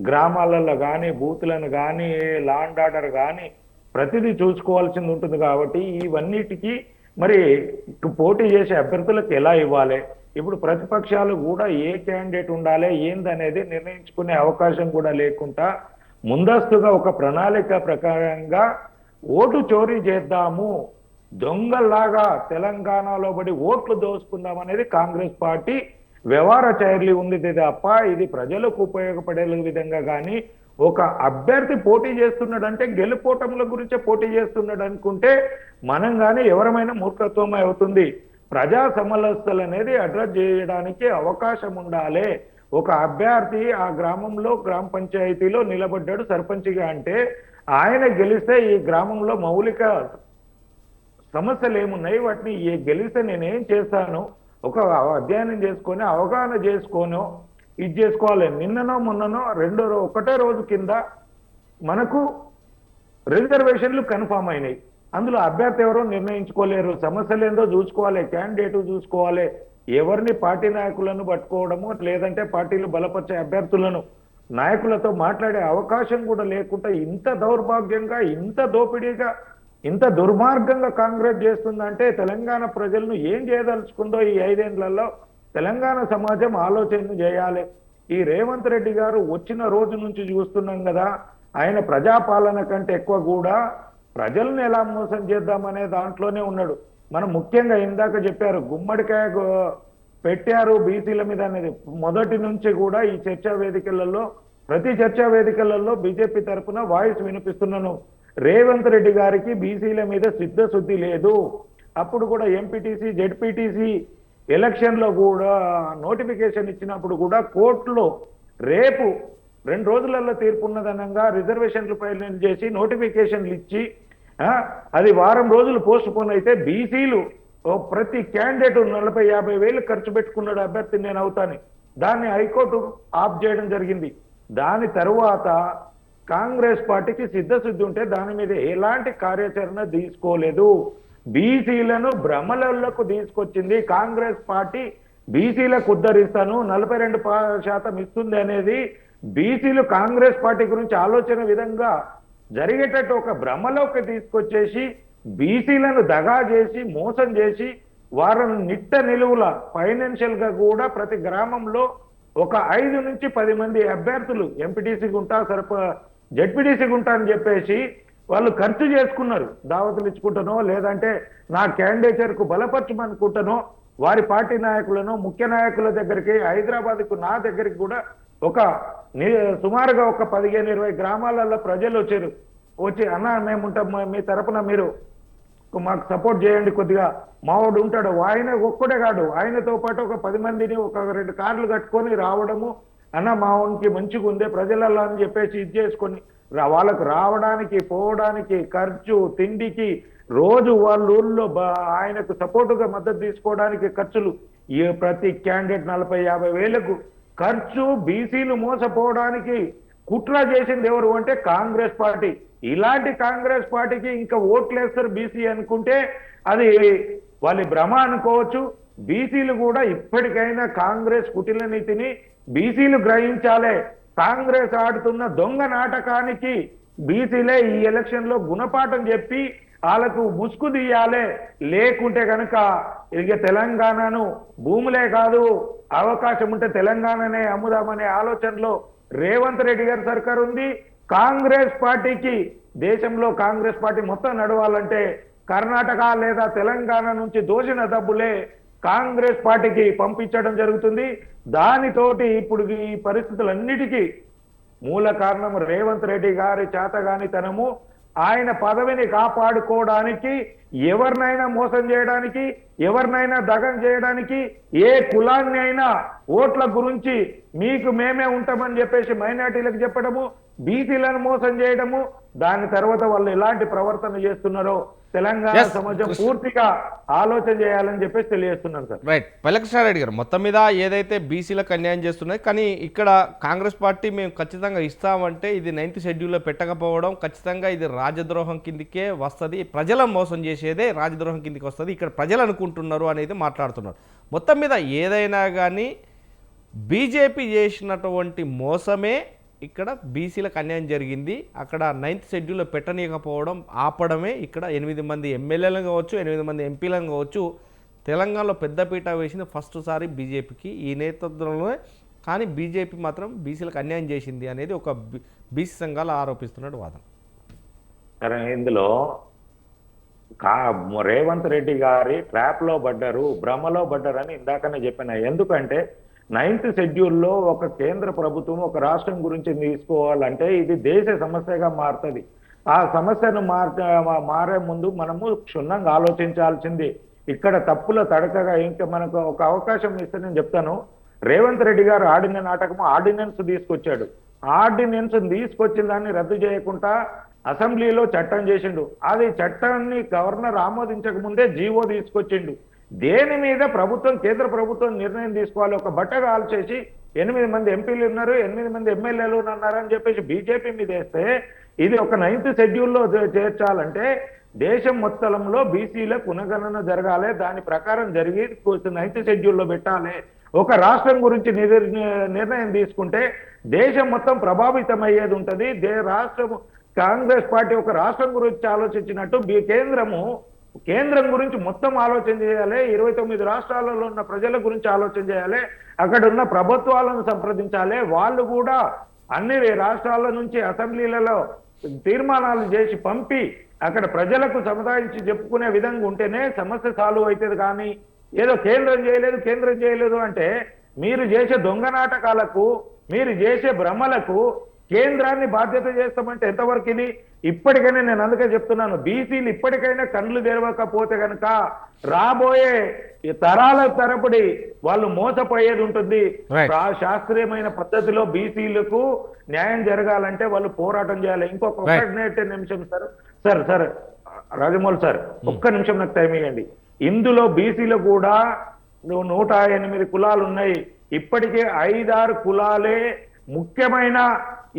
గ్రామాలలో కానీ, బూతులను కానీ, లా అండ్ ఆర్డర్ కానీ ప్రతిదీ చూసుకోవాల్సింది ఉంటుంది. కాబట్టి ఇవన్నిటికీ మరి పోటీ చేసే అభ్యర్థులకు ఎలా ఇవ్వాలి? ఇప్పుడు ప్రతిపక్షాలు కూడా ఏ క్యాండిడేట్ ఉండాలి ఏందనేది నిర్ణయించుకునే అవకాశం కూడా లేకుండా ముందస్తుగా ఒక ప్రణాళిక ప్రకారంగా ఓటు చోరీ చేద్దాము, దొంగల్లాగా తెలంగాణలో పడి ఓట్లు దోసుకుందాం అనేది కాంగ్రెస్ పార్టీ వ్యవహార చైర్లీ ఉంది తప్ప ఇది ప్రజలకు ఉపయోగపడే విధంగా కానీ, ఒక అభ్యర్థి పోటీ చేస్తున్నాడంటే గెలుపోటముల గురించే పోటీ చేస్తున్నాడు అనుకుంటే మనం కానీ ఎవరమైనా మూర్ఖత్వం అవుతుంది. ప్రజా సమస్యలు అనేది అడ్రస్ చేయడానికి అవకాశం ఉండాలి. ఒక అభ్యర్థి ఆ గ్రామంలో గ్రామ పంచాయతీలో నిలబడ్డాడు సర్పంచ్గా అంటే ఆయన గెలిస్తే ఈ గ్రామంలో మౌలిక సమస్యలు ఏమున్నాయి, వాటిని గెలిస్తే నేనేం చేస్తాను ఒక అధ్యయనం చేసుకొని అవగాహన చేసుకోను ఇది చేసుకోవాలి. నిన్ననో మొన్ననో ఒకటే రోజు కింద మనకు రిజర్వేషన్లు కన్ఫామ్ అయినాయి. అందులో అభ్యర్థి ఎవరో నిర్ణయించుకోలేరు, సమస్యలు ఏందో చూసుకోవాలి, క్యాండిడేట్ చూసుకోవాలి, ఎవరిని పార్టీ నాయకులను పట్టుకోవడము, లేదంటే పార్టీలు బలపరిచే అభ్యర్థులను నాయకులతో మాట్లాడే అవకాశం కూడా లేకుండా ఇంత దౌర్భాగ్యంగా, ఇంత దోపిడీగా, ఇంత దుర్మార్గంగా కాంగ్రెస్ చేస్తుందంటే తెలంగాణ ప్రజలను ఏం చేయదలుచుకుందో ఈ 5 ఏళ్లలో తెలంగాణ సమాజం ఆలోచన చేయాలి. ఈ రేవంత్ రెడ్డి గారు వచ్చిన రోజు నుంచి చూస్తున్నాం కదా, ఆయన ప్రజాపాలన కంటే ఎక్కువ కూడా ప్రజలను ఎలా మోసం చేద్దామనే దాంట్లోనే ఉన్నాడు. మనం ముఖ్యంగా ఇందాక చెప్పారు, గుమ్మడికాయ పెట్టారు బీసీల మీద అనేది మొదటి నుంచి కూడా ఈ చర్చా వేదికలలో, ప్రతి చర్చా వేదికలలో బీజేపీ తరఫున వాయిస్ వినిపిస్తున్నాను. రేవంత్ రెడ్డి గారికి బీసీల మీద సిద్ధశుద్ధి లేదు. అప్పుడు కూడా ఎంపీటీసీ జెడ్పీటీసీ ఎలక్షన్లో కూడా నోటిఫికేషన్ ఇచ్చినప్పుడు కూడా కోర్టులో రేపు 2 రోజులలో తీర్పు ఉన్నదనంగా రిజర్వేషన్లు ఫైనల్ చేసి నోటిఫికేషన్లు ఇచ్చి అది వారం రోజులు పోస్ట్ పోన్ అయితే బీసీలు ప్రతి క్యాండిడేట్ 40-50 వేలు ఖర్చు పెట్టుకున్నాడు అభ్యర్థి నేను అవుతాను, దాన్ని హైకోర్టు ఆఫ్ చేయడం జరిగింది. దాని తరువాత కాంగ్రెస్ పార్టీకి సిద్ధశుద్ధి ఉంటే దాని మీద ఎలాంటి కార్యాచరణ తీసుకోలేదు. బీసీలను భ్రమలకు తీసుకొచ్చింది కాంగ్రెస్ పార్టీ. బీసీలకు ఉద్ధరిస్తాను 42% ఇస్తుంది అనేది బీసీలు కాంగ్రెస్ పార్టీ గురించి ఆలోచన విధంగా జరిగేటట్టు ఒక భ్రమలోకి తీసుకొచ్చేసి బీసీలను దగా చేసి మోసం చేసి వారిని నిట్ట నిలువుల ఫైనాన్షియల్ గా కూడా ప్రతి గ్రామంలో ఒక 5 నుంచి 10 మంది అభ్యర్థులు ఎంపీటీసీ గుంటా జెడ్పీటీసీ గుంటా అని చెప్పేసి వాళ్ళు ఖర్చు చేసుకున్నారు. దావతులు ఇచ్చుకుంటానో లేదంటే నా క్యాండిడేచర్కు బలపరచమనుకుంటానో వారి పార్టీ నాయకులను ముఖ్య నాయకుల దగ్గరికి హైదరాబాద్కు నా దగ్గరికి కూడా సుమారుగా ఒక 15-20 గ్రామాలలో ప్రజలు వచ్చి అన్న మేము ఉంటాం, మీ తరపున మీరు మాకు సపోర్ట్ చేయండి, కొద్దిగా మావాడు ఉంటాడు, ఆయన ఒక్కడే కాదు ఆయనతో పాటు ఒక 10 మందిని ఒక 2 కార్లు కట్టుకొని రావడము, అన్న మావానికి మంచిగా ఉందే ప్రజలలో అని చెప్పేసి ఇది చేసుకొని వాళ్ళకు రావడానికి పోవడానికి ఖర్చు, తిండికి రోజు వాళ్ళ ఊళ్ళో ఆయనకు సపోర్టుగా మద్దతు తీసుకోవడానికి ఖర్చులు, ప్రతి క్యాండిడేట్ 40-50 వేలకు ఖర్చు. బీసీలు మోసపోవడానికి కుట్ర చేసింది ఎవరు అంటే కాంగ్రెస్ పార్టీ. ఇలాంటి కాంగ్రెస్ పార్టీకి ఇంకా ఓట్లేస్తారు బీసీ అనుకుంటే అది వాళ్ళ భ్రమ అనుకోవచ్చు. బీసీలు కూడా ఇప్పటికైనా కాంగ్రెస్ కుటిల నీతిని బీసీలు గ్రహించాలి. కాంగ్రెస్ ఆడుతున్న దొంగ నాటకానికి బీసీలే ఈ ఎలక్షన్ లో గుణపాఠం చెప్పి వాళ్ళకు ముసుగు తీయాలి. లేకుంటే కనుక ఇక తెలంగాణను భూములే కాదు అవకాశం ఉంటే తెలంగాణనే అమ్ముదామనే ఆలోచనలో రేవంత్ రెడ్డి గారి సర్కార్ ఉంది. కాంగ్రెస్ పార్టీకి దేశంలో కాంగ్రెస్ పార్టీ మొత్తం నడవాలంటే కర్ణాటక లేదా తెలంగాణ నుంచి దోచిన డబ్బులే కాంగ్రెస్ పార్టీకి పంపించడం జరుగుతుంది. దానితోటి ఇప్పుడు ఈ పరిస్థితులన్నిటికీ మూల కారణం రేవంత్ రెడ్డి గారి చేతగానితనము. ఆయన పదవిని కాపాడుకోవడానికి ఎవరినైనా మోసం చేయడానికి, ఎవరినైనా దగం చేయడానికి, ఏ కులాన్ని అయినా ఓట్ల గురించి మీకు మేమే ఉంటామని చెప్పేసి మైనార్టీలకు చెప్పడము, బీసీలను మోసం చేయడము, దాని తర్వాత వాళ్ళు ఎలాంటి ప్రవర్తన చేస్తున్నారో తెలంగాణ సమాజం పూర్తిగా ఆలోచన చేయాలని చెప్పేసి తెలియజేస్తున్నారు సార్. రైట్. పల్లకృష్ణారెడ్డి గారు, మొత్తం మీద ఏదైతే బీసీలకు అన్యాయం చేస్తున్నాయి, కానీ ఇక్కడ కాంగ్రెస్ పార్టీ మేము ఖచ్చితంగా ఇస్తామంటే ఇది 9th షెడ్యూల్లో పెట్టకపోవడం ఖచ్చితంగా ఇది రాజద్రోహం కిందికే వస్తుంది, ప్రజలను మోసం చేసేదే రాజద్రోహం కిందికి వస్తుంది, ఇక్కడ ప్రజలు అనుకుంటున్నారు అనేది మాట్లాడుతున్నారు. మొత్తం మీద ఏదైనా కానీ బీజేపీ చేసినటువంటి మోసమే ఇక్కడ బీసీలకు అన్యాయం జరిగింది. అక్కడ 9th షెడ్యూల్లో పెట్టనీయకపోవడం ఆపడమే ఇక్కడ 8 మంది ఎమ్మెల్యేలను కావచ్చు, 8 మంది ఎంపీలను కావచ్చు తెలంగాణలో పెద్దపీట వేసింది ఫస్ట్ సారి బీజేపీకి ఈ నేతృత్వంలోనే. కానీ బీజేపీ మాత్రం బీసీలకు అన్యాయం చేసింది అనేది ఒక బీసీ సంఘాలు ఆరోపిస్తున్నట్టు వాదన. సరే, ఇందులో రేవంత్ రెడ్డి గారి ట్రాప్లో పడ్డారు, భ్రమలో పడ్డారని ఇందాకనే చెప్పిన. ఎందుకంటే 9th షెడ్యూల్లో ఒక కేంద్ర ప్రభుత్వం ఒక రాష్ట్రం గురించి తీసుకోవాలంటే ఇది దేశ సమస్యగా మారుతుంది. ఆ సమస్యను మారే ముందు మనము క్షుణ్ణంగా ఆలోచించాల్సింది. ఇక్కడ తప్పుల తడకగా ఇంకా మనకు ఒక అవకాశం ఇస్తే నేను చెప్తాను. రేవంత్ రెడ్డి గారు ఆడిన నాటకము ఆర్డినెన్స్ తీసుకొచ్చాడు. ఆర్డినెన్స్ తీసుకొచ్చిన దాన్ని రద్దు చేయకుండా అసెంబ్లీలో చట్టం చేసిండు. అది చట్టాన్ని గవర్నర్ ఆమోదించక ముందే జీవో తీసుకొచ్చిండు. దేని మీద ప్రభుత్వం, కేంద్ర ప్రభుత్వం నిర్ణయం తీసుకోవాలి. ఒక బట్టగా ఆల్చేసి 8 మంది ఎంపీలు ఉన్నారు, 8 మంది ఎమ్మెల్యేలు ఉన్నారని చెప్పేసి బీజేపీ మీద వేస్తే ఇది ఒక 9th షెడ్యూల్లో చేర్చాలంటే దేశం మొత్తంలో బీసీల పునగణన జరగాలి, దాని ప్రకారం జరిగి 9th షెడ్యూల్లో పెట్టాలి. ఒక రాష్ట్రం గురించి నిర్ణయం తీసుకుంటే దేశం మొత్తం ప్రభావితం అయ్యేది ఉంటుంది. రాష్ట్రం కాంగ్రెస్ పార్టీ ఒక రాష్ట్రం గురించి ఆలోచించినట్టు కేంద్రం గురించి మొత్తం ఆలోచన చేయాలి. 29 రాష్ట్రాలలో ఉన్న ప్రజల గురించి ఆలోచన చేయాలి. అక్కడ ఉన్న ప్రభుత్వాలను సంప్రదించాలి. వాళ్ళు కూడా అన్ని రాష్ట్రాల నుంచి అసెంబ్లీలలో తీర్మానాలు చేసి పంపి అక్కడ ప్రజలకు సముదాయించి చెప్పుకునే విధంగా ఉంటేనే సమస్య సాల్వ్ అవుతుంది. కానీ ఏదో కేంద్రం చేయలేదు అంటే మీరు చేసే దొంగ నాటకాలకు, మీరు చేసే భ్రమలకు కేంద్రాన్ని బాధ్యత చేస్తామంటే ఎంతవరకు ఇది? ఇప్పటికైనా నేను అందుకే చెప్తున్నాను, బీసీలు ఇప్పటికైనా కళ్ళు తెరవకపోతే కనుక రాబోయే తరాల తరబడి వాళ్ళు మోసపోయేది ఉంటుంది. శాస్త్రీయమైన పద్ధతిలో బీసీలకు న్యాయం జరగాలంటే వాళ్ళు పోరాటం చేయాలి. ఇంకొక నిమిషం సార్ రాజమౌళి సార్, ఒక్క నిమిషం నాకు టైం ఇవ్వండి. ఇందులో బీసీలు కూడా 108 కులాలు ఉన్నాయి. ఇప్పటికే 5-6 కులాలే ముఖ్యమైన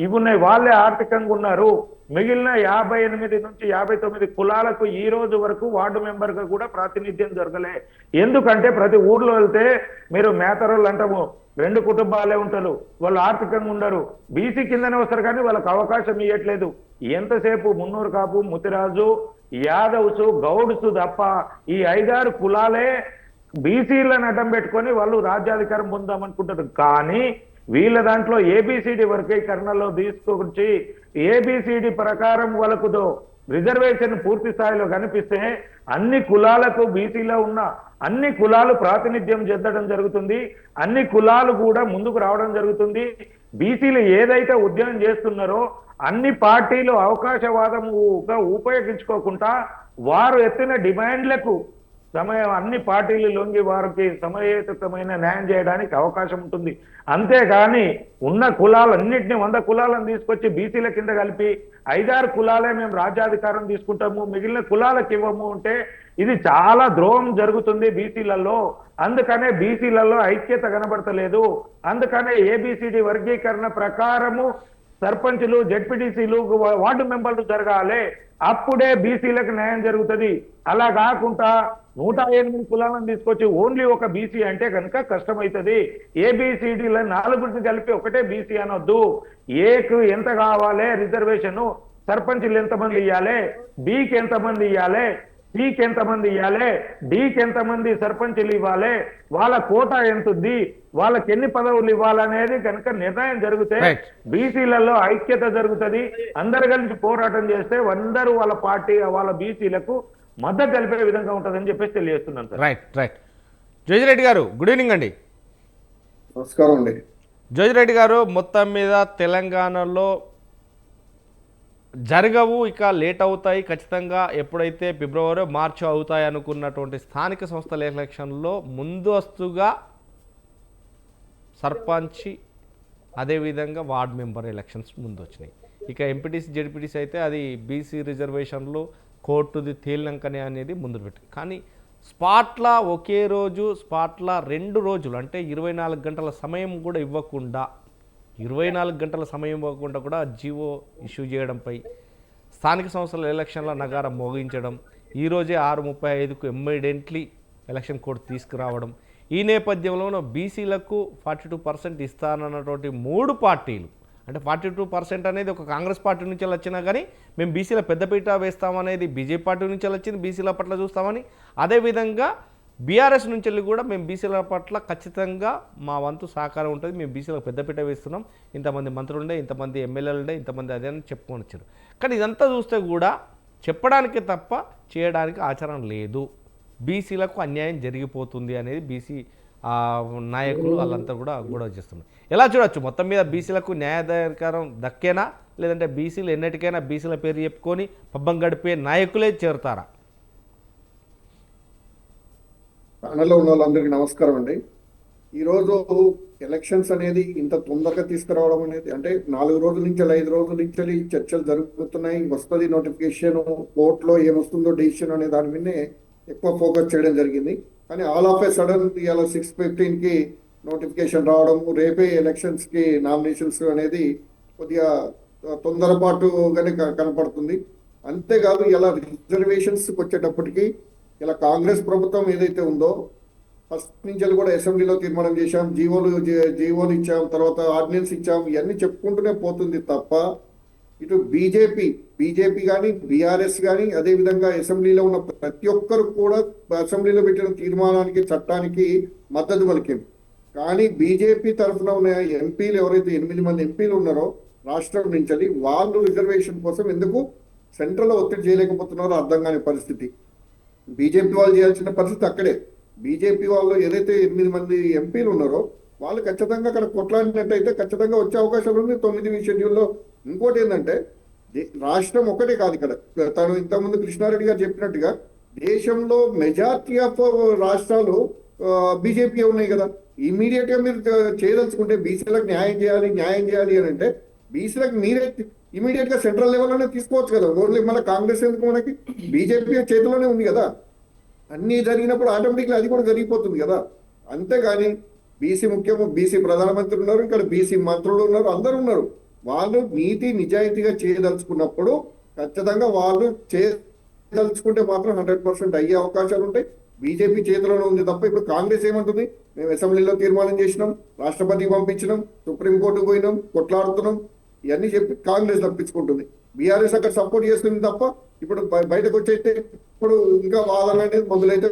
ఇవి ఉన్నాయి, వాళ్ళే ఆర్థికంగా ఉన్నారు. మిగిలిన 58 నుంచి 59 కులాలకు ఈ రోజు వరకు వార్డు మెంబర్ గా కూడా ప్రాతినిధ్యం జరగలే. ఎందుకంటే ప్రతి ఊర్లో వెళ్తే మీరు మేతరోళ్ళు అంటాము, 2 కుటుంబాలే ఉంటారు, వాళ్ళు ఆర్థికంగా ఉండరు, బీసీ కిందనే వస్తారు కానీ వాళ్ళకి అవకాశం ఇవ్వట్లేదు. ఎంతసేపు మున్నూరు కాపు, ముతిరాజు, యాదవ్స్, గౌడ్స్ తప్ప ఈ 5-6 కులాలే బీసీలను అడ్డం పెట్టుకొని వాళ్ళు రాజ్యాధికారం పొందామనుకుంటారు. కానీ వీళ్ళ దాంట్లో ఏబిసిడి వర్గీకరణలో తీసుకొచ్చి ఏబిసిడి ప్రకారం వాళ్ళకు రిజర్వేషన్ పూర్తి స్థాయిలో కనిపిస్తే అన్ని కులాలకు బీసీలో ఉన్న అన్ని కులాలు ప్రాతినిధ్యం చెందడం జరుగుతుంది. అన్ని కులాలు కూడా ముందుకు రావడం జరుగుతుంది. బీసీలు ఏదైతే ఉద్యమం చేస్తున్నారో అన్ని పార్టీలు అవకాశవాదముగా ఉపయోగించుకోకుండా వారు ఎత్తిన డిమాండ్లకు అన్ని పార్టీలు లొంగి వారికి సమయోచితమైన న్యాయం చేయడానికి అవకాశం ఉంటుంది. అంతేగాని ఉన్న కులాలన్నింటినీ 100 కులాలను తీసుకొచ్చి బీసీల కింద కలిపి 5-6 కులాలే మేము రాజ్యాధికారం తీసుకుంటాము, మిగిలిన కులాలకు ఇవ్వము అంటే ఇది చాలా ద్రోహం జరుగుతుంది బీసీలలో. అందుకనే బీసీలలో ఐక్యత కనబడతలేదు. అందుకనే ఏబిసిడి వర్గీకరణ ప్రకారము సర్పంచులు, జెడ్పీటీసీలు, వార్డు మెంబర్లు జరగాలి, అప్పుడే బీసీలకు న్యాయం జరుగుతుంది. అలా కాకుండా 108 కులాలను తీసుకొచ్చి ఓన్లీ ఒక బీసీ అంటే కనుక కష్టమవుతుంది. ఏబిసిడీల 4 కలిపి ఒకటే బీసీ అనొద్దు. ఏకు ఎంత కావాలి రిజర్వేషన్, సర్పంచులు ఎంతమంది ఇవ్వాలి, బికి ఎంతమంది ఇవ్వాలి, సికి ఎంతమంది ఇవ్వాలి, డికి ఎంతమంది సర్పంచులు ఇవ్వాలి, వాళ్ళ కోటా ఎంతుంది, వాళ్ళకి ఎన్ని పదవులు ఇవ్వాలనేది కనుక నిర్ణయం జరిగితే బీసీలలో ఐక్యత జరుగుతుంది. అందరు కలిసి పోరాటం చేస్తే అందరూ వాళ్ళ పార్టీ వాళ్ళ బీసీలకు మద్దతు తెలిపే విధంగా ఉంటుందని చెప్పేసి తెలియజేస్తున్నాను సార్. రైట్. జోజిరెడ్డి గారు గుడ్ ఈవినింగ్ అండి. నమస్కారం అండి. జోజిరెడ్డి గారు, మొత్తం మీద తెలంగాణలో జరగవు, ఇక లేట్ అవుతాయి ఖచ్చితంగా, ఎప్పుడైతే ఫిబ్రవరి మార్చి అవుతాయి అనుకున్నటువంటి స్థానిక సంస్థల ఎలక్షన్లో ముందస్తుగా సర్పంచ్ అదేవిధంగా వార్డ్ మెంబర్ ఎలక్షన్స్ ముందు వచ్చినాయి. ఇక ఎంపీటీసీ, జెడ్పీటీసీ అయితే అది బీసీ రిజర్వేషన్లు కోర్టుది తేలినాకనే అనేది ముందు పెట్టింది. కానీ స్పాట్లా ఒకే రోజు, స్పాట్లా 2 రోజులు అంటే 24 గంటల సమయం కూడా ఇవ్వకుండా, 24 గంటల సమయం ఇవ్వకుండా కూడా జీవో ఇష్యూ చేయడంపై స్థానిక సంస్థల ఎలక్షన్ల నగారం మోగించడం, ఈరోజే 6:35కు ఇమ్మీడియట్లీ ఎలక్షన్ కోడ్ తీసుకురావడం, ఈ నేపథ్యంలోనూ బీసీలకు 42% ఇస్తానన్నటువంటి 3 పార్టీలు, అంటే 42% అనేది ఒక కాంగ్రెస్ పార్టీ నుంచి వచ్చినా కానీ మేము బీసీల పెద్దపీట వేస్తామనేది బీజేపీ పార్టీ నుంచి వచ్చింది, బీసీల పట్ల చూస్తామని. అదేవిధంగా బీఆర్ఎస్ నుంచి వెళ్ళి కూడా మేము బీసీల పట్ల ఖచ్చితంగా మా వంతు సహకారం ఉంటుంది, మేము బీసీలకు పెద్దపీట వేస్తున్నాం, ఇంతమంది మంత్రులు ఉండే, ఇంతమంది ఎమ్మెల్యేలు ఉండే, ఇంతమంది అదే అని చెప్పుకొని వచ్చారు. కానీ ఇదంతా చూస్తే కూడా చెప్పడానికి తప్ప చేయడానికి ఆచరణ లేదు. బీసీలకు అన్యాయం జరిగిపోతుంది అనేది బీసీ నాయకులు వాళ్ళంతా కూడా గొడవ చేస్తున్నారు. ఎలా చూడొచ్చు మొత్తం మీద బీసీలకు న్యాయాధికారం దక్కేనా, లేదంటే బీసీలు ఎన్నటికైనా బీసీల పేరు చెప్పుకొని పబ్బం గడిపే నాయకులే చేరుతారా? ప్యానెల్లో ఉన్న వాళ్ళందరికీ నమస్కారం అండి. ఈరోజు ఎలక్షన్స్ అనేది ఇంత తొందరగా తీసుకురావడం అనేది, అంటే 4 రోజుల నుంచి 5 రోజుల నుంచి చర్చలు జరుగుతున్నాయి, వస్తుంది నోటిఫికేషన్, కోర్టులో ఏమొస్తుందో డెసిషన్ అనే దాని మీదనే ఎక్కువ ఫోకస్ చేయడం జరిగింది. కానీ ఆల్ ఆఫ్ ఏ సడన్ ఇవాళ 6:15కి నోటిఫికేషన్ రావడం, రేపే ఎలక్షన్స్ కి నామినేషన్స్ అనేది కొద్దిగా తొందరపాటుగానే కనపడుతుంది. అంతేకాదు ఇలా రిజర్వేషన్స్ వచ్చేటప్పటికి ఇలా కాంగ్రెస్ ప్రభుత్వం ఏదైతే ఉందో ఫస్ట్ నుంచి కూడా అసెంబ్లీలో తీర్మానం చేశాం, జీవోలు ఇచ్చాం, తర్వాత ఆర్డినెన్స్ ఇచ్చాం, ఇవన్నీ చెప్పుకుంటూనే పోతుంది తప్ప ఇటు బీజేపీ కానీ బీఆర్ఎస్ కానీ అదేవిధంగా అసెంబ్లీలో ఉన్న ప్రతి ఒక్కరు కూడా అసెంబ్లీలో పెట్టిన తీర్మానానికి చట్టానికి మద్దతు పలికింది. కానీ బీజేపీ తరఫున ఉన్న ఎంపీలు ఎవరైతే 8 మంది ఎంపీలు ఉన్నారో రాష్ట్రం నుంచి వాళ్ళు రిజర్వేషన్ కోసం ఎందుకు సెంట్రల్ ఒత్తిడి చేయలేకపోతున్నారో అర్థం కాని పరిస్థితి. బీజేపీ వాళ్ళు చేయాల్సిన పరిస్థితి అక్కడే. బీజేపీ వాళ్ళు ఏదైతే 8 మంది ఎంపీలు ఉన్నారో వాళ్ళు ఖచ్చితంగా అక్కడ కొట్లాడినట్టయితే ఖచ్చితంగా వచ్చే అవకాశాలు ఉంది 9వ షెడ్యూల్లో. ఇంకోటి ఏంటంటే రాష్ట్రం ఒకటే కాదు, ఇక్కడ తను ఇంతకుముందు కృష్ణారెడ్డి గారు చెప్పినట్టుగా దేశంలో మెజార్టీ ఆఫ్ రాష్ట్రాలు బీజేపీ ఉన్నాయి కదా. ఇమీడియట్ గా మీరు చేయదలుచుకుంటే బీసీలకు న్యాయం చేయాలి అని అంటే బీసీలకు మీరే ఇమీడియట్ గా సెంట్రల్ లెవెల్లోనే తీసుకోవచ్చు కదా. ఓన్లీ మన కాంగ్రెస్ ఎందుకు, మనకి బీజేపీ చేతిలోనే ఉంది కదా. అన్ని జరిగినప్పుడు ఆటోమేటిక్గా అది కూడా జరిగిపోతుంది కదా. అంతేగాని బీసీ ముఖ్యము, బీసీ ప్రధానమంత్రి ఉన్నారు, ఇక్కడ బీసీ మంత్రులు ఉన్నారు, అందరు ఉన్నారు. వాళ్ళు నీతి నిజాయితీగా చేయదలుచుకున్నప్పుడు ఖచ్చితంగా వాళ్ళు చేయదలుచుకుంటే మాత్రం 100% అయ్యే అవకాశాలు ఉంటాయి. బీజేపీ చేతిలోనే ఉంది తప్ప ఇప్పుడు కాంగ్రెస్ ఏమంటుంది, మేము అసెంబ్లీలో తీర్మానం చేసినాం, రాష్ట్రపతికి పంపించినాం, సుప్రీంకోర్టుకు పోయినాం, కొట్లాడుతున్నాం, ఇవన్నీ చెప్పి కాంగ్రెస్ తప్పించుకుంటుంది. బీఆర్ఎస్ అక్కడ సపోర్ట్ చేస్తుంది తప్ప ఇప్పుడు బయటకు వచ్చైతే ఇప్పుడు ఇంకా వాదన అనేది మొదలైతే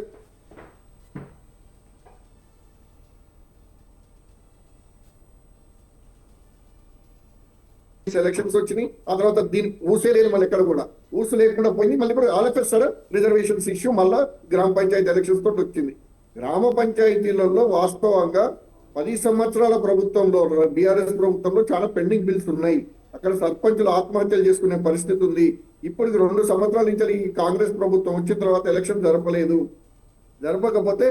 ఎలక్షన్స్ వచ్చినాయి. ఆ తర్వాత దీని ఊసే లేదు, మళ్ళీ ఎక్కడ కూడా ఊసు లేకుండా పోయింది. మళ్ళీ ఇప్పుడు ఆలోచిస్తారా రిజర్వేషన్స్ ఇష్యూ మళ్ళా గ్రామ పంచాయతీ ఎలక్షన్స్ తోటి వచ్చింది. గ్రామ పంచాయతీలలో వాస్తవంగా 10 సంవత్సరాల ప్రభుత్వంలో బీఆర్ఎస్ ప్రభుత్వంలో చాలా పెండింగ్ బిల్స్ ఉన్నాయి. అక్కడ సర్పంచులు ఆత్మహత్యలు చేసుకునే పరిస్థితి ఉంది. ఇప్పటికి 2 సంవత్సరాల నుంచి ఈ కాంగ్రెస్ ప్రభుత్వం వచ్చిన తర్వాత ఎలక్షన్ జరపకపోతే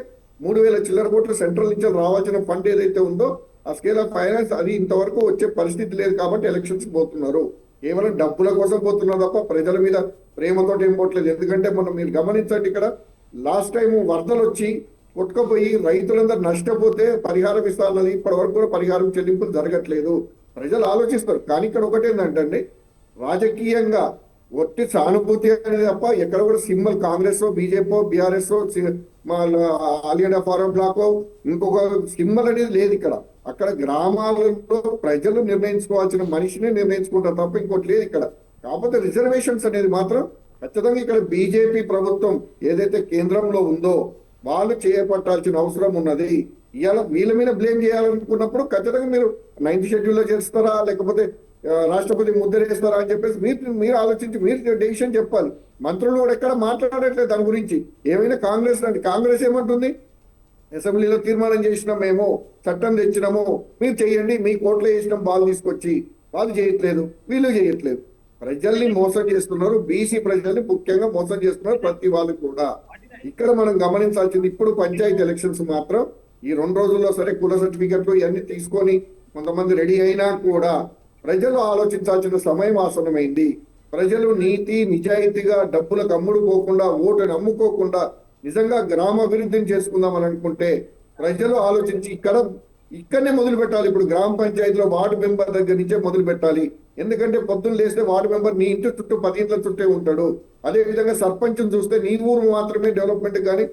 3,000 చిల్లర కోట్లు సెంట్రల్ నుంచి రావాల్సిన ఫండ్ ఏదైతే ఉందో ఆ స్కేల్ ఆఫ్ ఫైనాన్స్ అది ఇంతవరకు వచ్చే పరిస్థితి లేదు కాబట్టి ఎలక్షన్స్ పోతున్నారు. కేవలం డబ్బుల కోసం పోతున్నారు తప్ప ప్రజల మీద ప్రేమతో ఏం పోవట్లేదు. ఎందుకంటే మీరు గమనించండి, ఇక్కడ లాస్ట్ టైం వరదలు వచ్చి కొట్టుకుపోయి రైతులందరూ నష్టపోతే పరిహారం ఇస్తారన్నది ఇప్పటి వరకు కూడా పరిహారం చెల్లింపులు జరగట్లేదు. ప్రజలు ఆలోచిస్తారు. కానీ ఇక్కడ ఒకటేంటంటే రాజకీయంగా ఒట్టి సానుభూతి అనేది తప్ప ఎక్కడ కూడా సింబల్ కాంగ్రెస్ బీజేపీ బీఆర్ఎస్ ఆలియా ఫారూక్ బ్లాక్ ఇంకొక సింబల్ అనేది లేదు ఇక్కడ. అక్కడ గ్రామాలలో ప్రజలు నిర్ణయించుకోవాల్సిన మనిషిని నిర్ణయించుకుంటారు తప్ప ఇంకోటి లేదు ఇక్కడ. కాకపోతే రిజర్వేషన్స్ అనేది మాత్రం ఖచ్చితంగా ఇక్కడ బీజేపీ ప్రభుత్వం ఏదైతే కేంద్రంలో ఉందో వాళ్ళు చేపట్టాల్సిన అవసరం ఉన్నది. ఇవాళ వీళ్ళ మీద బ్లేమ్ చేయాలనుకున్నప్పుడు ఖచ్చితంగా మీరు 9th షెడ్యూల్లో చేస్తారా లేకపోతే రాష్ట్రపతి ముద్ర వేస్తారా అని చెప్పేసి మీరు ఆలోచించి మీరు డెసిషన్ చెప్పాలి. మంత్రులు కూడా ఎక్కడ మాట్లాడట్లేదు దాని గురించి. ఏమైనా కాంగ్రెస్ ఏమంటుంది, అసెంబ్లీలో తీర్మానం చేసినాం, మేము చట్టం తెచ్చినాము, మీరు చెయ్యండి, మీ కోర్టులో వేసినాం బాల్ తీసుకొచ్చి. వాళ్ళు చేయట్లేదు, వీళ్ళు చేయట్లేదు. ప్రజల్ని మోసం చేస్తున్నారు, బీసీ ప్రజల్ని ముఖ్యంగా మోసం చేస్తున్నారు ప్రతి వాళ్ళు కూడా. ఇక్కడ మనం గమనించాల్సింది ఇప్పుడు పంచాయతీ ఎలక్షన్స్ మాత్రం ఈ 2 రోజుల్లో సరే కుల సర్టిఫికెట్లు ఇవన్నీ తీసుకొని కొంతమంది రెడీ అయినా కూడా ప్రజలు ఆలోచించాల్సిన సమయం ఆసన్నమైంది. ప్రజలు నీతి నిజాయితీగా డబ్బులకు అమ్ముడుపోకుండా ఓటుని అమ్ముకోకుండా నిజంగా గ్రామాభివృద్ధిని చేసుకుందామని అనుకుంటే ప్రజలు ఆలోచించి ఇక్కడనే మొదలు పెట్టాలి. ఇప్పుడు గ్రామ పంచాయతీలో వార్డు మెంబర్ దగ్గర నుంచే మొదలు పెట్టాలి. ఎందుకంటే పొద్దున్న లేస్తే వార్డు మెంబర్ నీ ఇంటి చుట్టూ 10 ఇంట్ల చుట్టే ఉంటాడు. అదే విధంగా సర్పంచ్ని చూస్తే నీ ఊరు మాత్రమే డెవలప్మెంట్ కానీ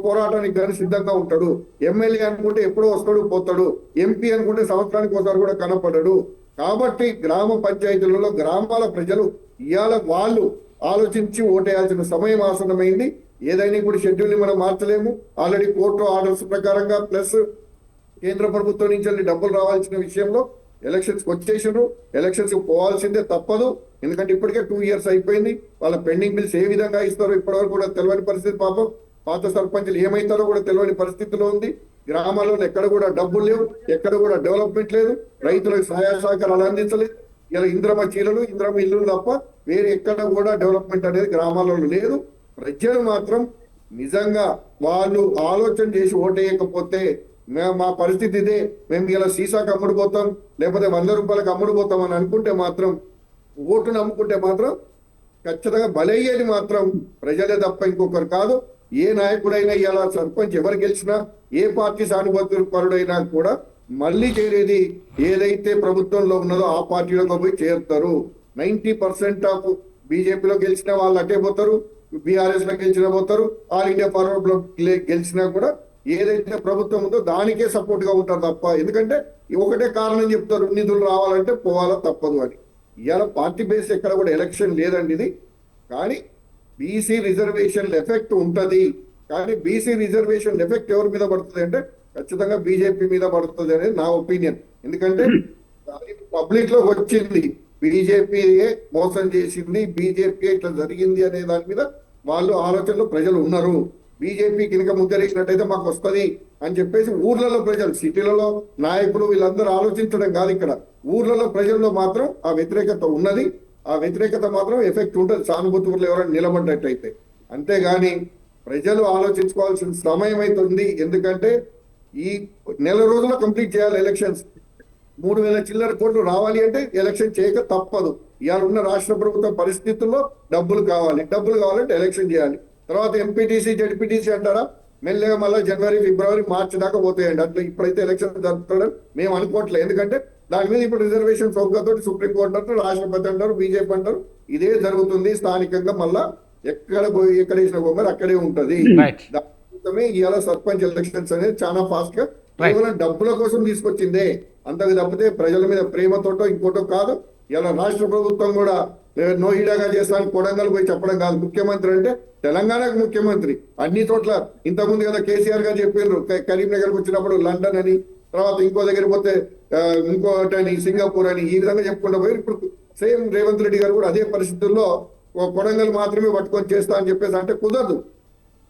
పోరాటానికి కానీ సిద్ధంగా ఉంటాడు. ఎమ్మెల్యే అనుకుంటే ఎప్పుడో వస్తాడు పోతాడు, ఎంపీ అనుకుంటే సంవత్సరానికి ఒకసారి కూడా కనపడడు. కాబట్టి గ్రామ పంచాయతీలలో గ్రామాల ప్రజలు ఇవాళ వాళ్ళు ఆలోచించి ఓటేయాల్సిన సమయం ఆసన్నమైంది. ఏదైనా ఇప్పుడు షెడ్యూల్ని మనం మార్చలేము. ఆల్రెడీ కోర్టు ఆర్డర్స్ ప్రకారంగా ప్లస్ కేంద్ర ప్రభుత్వం నుంచి డబ్బులు రావాల్సిన విషయంలో ఎలక్షన్స్ వచ్చేసారు. ఎలక్షన్స్ పోవాల్సిందే తప్పదు. ఎందుకంటే ఇప్పటికే 2 years అయిపోయింది. వాళ్ళ పెండింగ్ బిల్స్ ఏ విధంగా ఇస్తారో ఇప్పటివరకు కూడా తెలియని పరిస్థితి. పాపం పాత సర్పంచులు ఏమైతారో కూడా తెలియని పరిస్థితిలో ఉంది. గ్రామాల్లో ఎక్కడ కూడా డబ్బులు లేవు, ఎక్కడ కూడా డెవలప్మెంట్ లేదు, రైతులకు సహాయ సహకారాలు అందించలేదు. ఇలా ఇంద్రమ చీలలు ఇంద్రమ ఇల్లులు తప్ప వేరే ఎక్కడ కూడా డెవలప్మెంట్ అనేది గ్రామాలలో లేదు. ప్రజలు మాత్రం నిజంగా వాళ్ళు ఆలోచన చేసి ఓటేయకపోతే మా పరిస్థితి ఇదే, మేము ఇలా సీసాకు అమ్ముడుపోతాం లేకపోతే 100 రూపాయలకు అమ్ముడుపోతాం అని అనుకుంటే మాత్రం, ఓటును అమ్ముకుంటే మాత్రం ఖచ్చితంగా బలయ్యేది మాత్రం ప్రజలే తప్ప ఇంకొకరు కాదు. ఏ నాయకుడైనా ఇలా సర్పంచ్ ఎవరు గెలిచినా ఏ పార్టీ సానుభూతి పరుడైనా కూడా మళ్ళీ చేరేది ఏదైతే ప్రభుత్వంలో ఉన్నదో ఆ పార్టీలోకి పోయి చేరుతారు. 90% ఆఫ్ బీజేపీలో గెలిచిన వాళ్ళు అట్టే పోతారు, బీఆర్ఎస్ లో గెలిచిన పోతారు, ఆల్ ఇండియా ఫార్వర్డ్ లో గెలిచినా కూడా ఏదైతే ప్రభుత్వం ఉందో దానికే సపోర్ట్ గా ఉంటారు తప్ప, ఎందుకంటే ఒకటే కారణం చెప్తారు, నిధులు రావాలంటే పోవాలా తప్పదు అని. ఇవాళ పార్టీ బేస్ ఎక్కడ కూడా ఎలక్షన్ లేదండి ఇది. కానీ బీసీ రిజర్వేషన్ ఎఫెక్ట్ ఉంటది. కానీ బీసీ రిజర్వేషన్ ఎఫెక్ట్ ఎవరి మీద పడుతుంది అంటే ఖచ్చితంగా బీజేపీ మీద పడుతుంది అనేది నా ఒపీనియన్. ఎందుకంటే పబ్లిక్ లో వచ్చింది, బీజేపీయే మోసం చేసింది, బీజేపీ ఇట్లా జరిగింది అనే దాని మీద వాళ్ళు ఆలోచనలో ప్రజలు ఉన్నారు. బీజేపీ కింద ముద్దరేసినట్టయితే మాకు వస్తుంది అని చెప్పేసి ఊర్లలో ప్రజలు, సిటీలలో నాయకులు వీళ్ళందరూ ఆలోచించడం కాదు, ఇక్కడ ఊర్లలో ప్రజల్లో మాత్రం ఆ వ్యతిరేకత ఉన్నది. ఆ వ్యతిరేకత మాత్రం ఎఫెక్ట్ ఉంటుంది సానుభూతులు ఎవరైనా నిలబడ్డట్టయితే. అంతేగాని ప్రజలు ఆలోచించుకోవాల్సిన సమయం అవుతుంది. ఎందుకంటే ఈ నెల రోజుల్లో కంప్లీట్ చేయాలి ఎలక్షన్స్. 3,000 చిల్లర కోట్లు రావాలి అంటే ఎలక్షన్ చేయక తప్పదు. ఇవాళ ఉన్న రాష్ట్ర ప్రభుత్వం పరిస్థితుల్లో డబ్బులు కావాలంటే ఎలక్షన్ చేయాలి. తర్వాత ఎంపీటీసీ జడ్పీటీసీ అంటారా, మెల్లగా మళ్ళీ జనవరి ఫిబ్రవరి మార్చి దాకా పోతాయండి. అట్లా ఇప్పుడైతే ఎలక్షన్ జరుపుతాడని మేము అనుకోవట్లేదు. ఎందుకంటే దాని మీద ఇప్పుడు రిజర్వేషన్ సౌకర్యంతో సుప్రీంకోర్టు అంటారు, రాష్ట్రపతి అంటారు, బీజేపీ అంటారు, ఇదే జరుగుతుంది. స్థానికంగా మళ్ళా ఎక్కడ పోయి ఎక్కడ వేసిన బొమ్మలు అక్కడే ఉంటది. దానికోసమే ఇవాళ సర్పంచ్ ఎలక్షన్స్ అనేది చాలా ఫాస్ట్ గా కేవలం డబ్బుల కోసం తీసుకొచ్చిందే, అంతకు తప్పితే ప్రజల మీద ప్రేమతోటో ఇంకోటో కాదు. ఇలా రాష్ట్ర ప్రభుత్వం కూడా నోయిడాగా చేస్తాను కొడంగల్ పోయి చెప్పడం కాదు. ముఖ్యమంత్రి అంటే తెలంగాణకు ముఖ్యమంత్రి అన్ని చోట్ల. ఇంతకుముందు కదా కేసీఆర్ గారు చెప్పారు, కరీంనగర్కి వచ్చినప్పుడు లండన్ అని, తర్వాత ఇంకో దగ్గర పోతే ఇంకోటి అని, సింగపూర్ అని, ఈ విధంగా చెప్పుకుంటూ పోయి ఇప్పుడు సేమ్ రేవంత్ రెడ్డి గారు కూడా అదే పరిస్థితుల్లో కొడంగల్ మాత్రమే పట్టుకొని చేస్తా అని చెప్పేసి అంటే కుదరదు.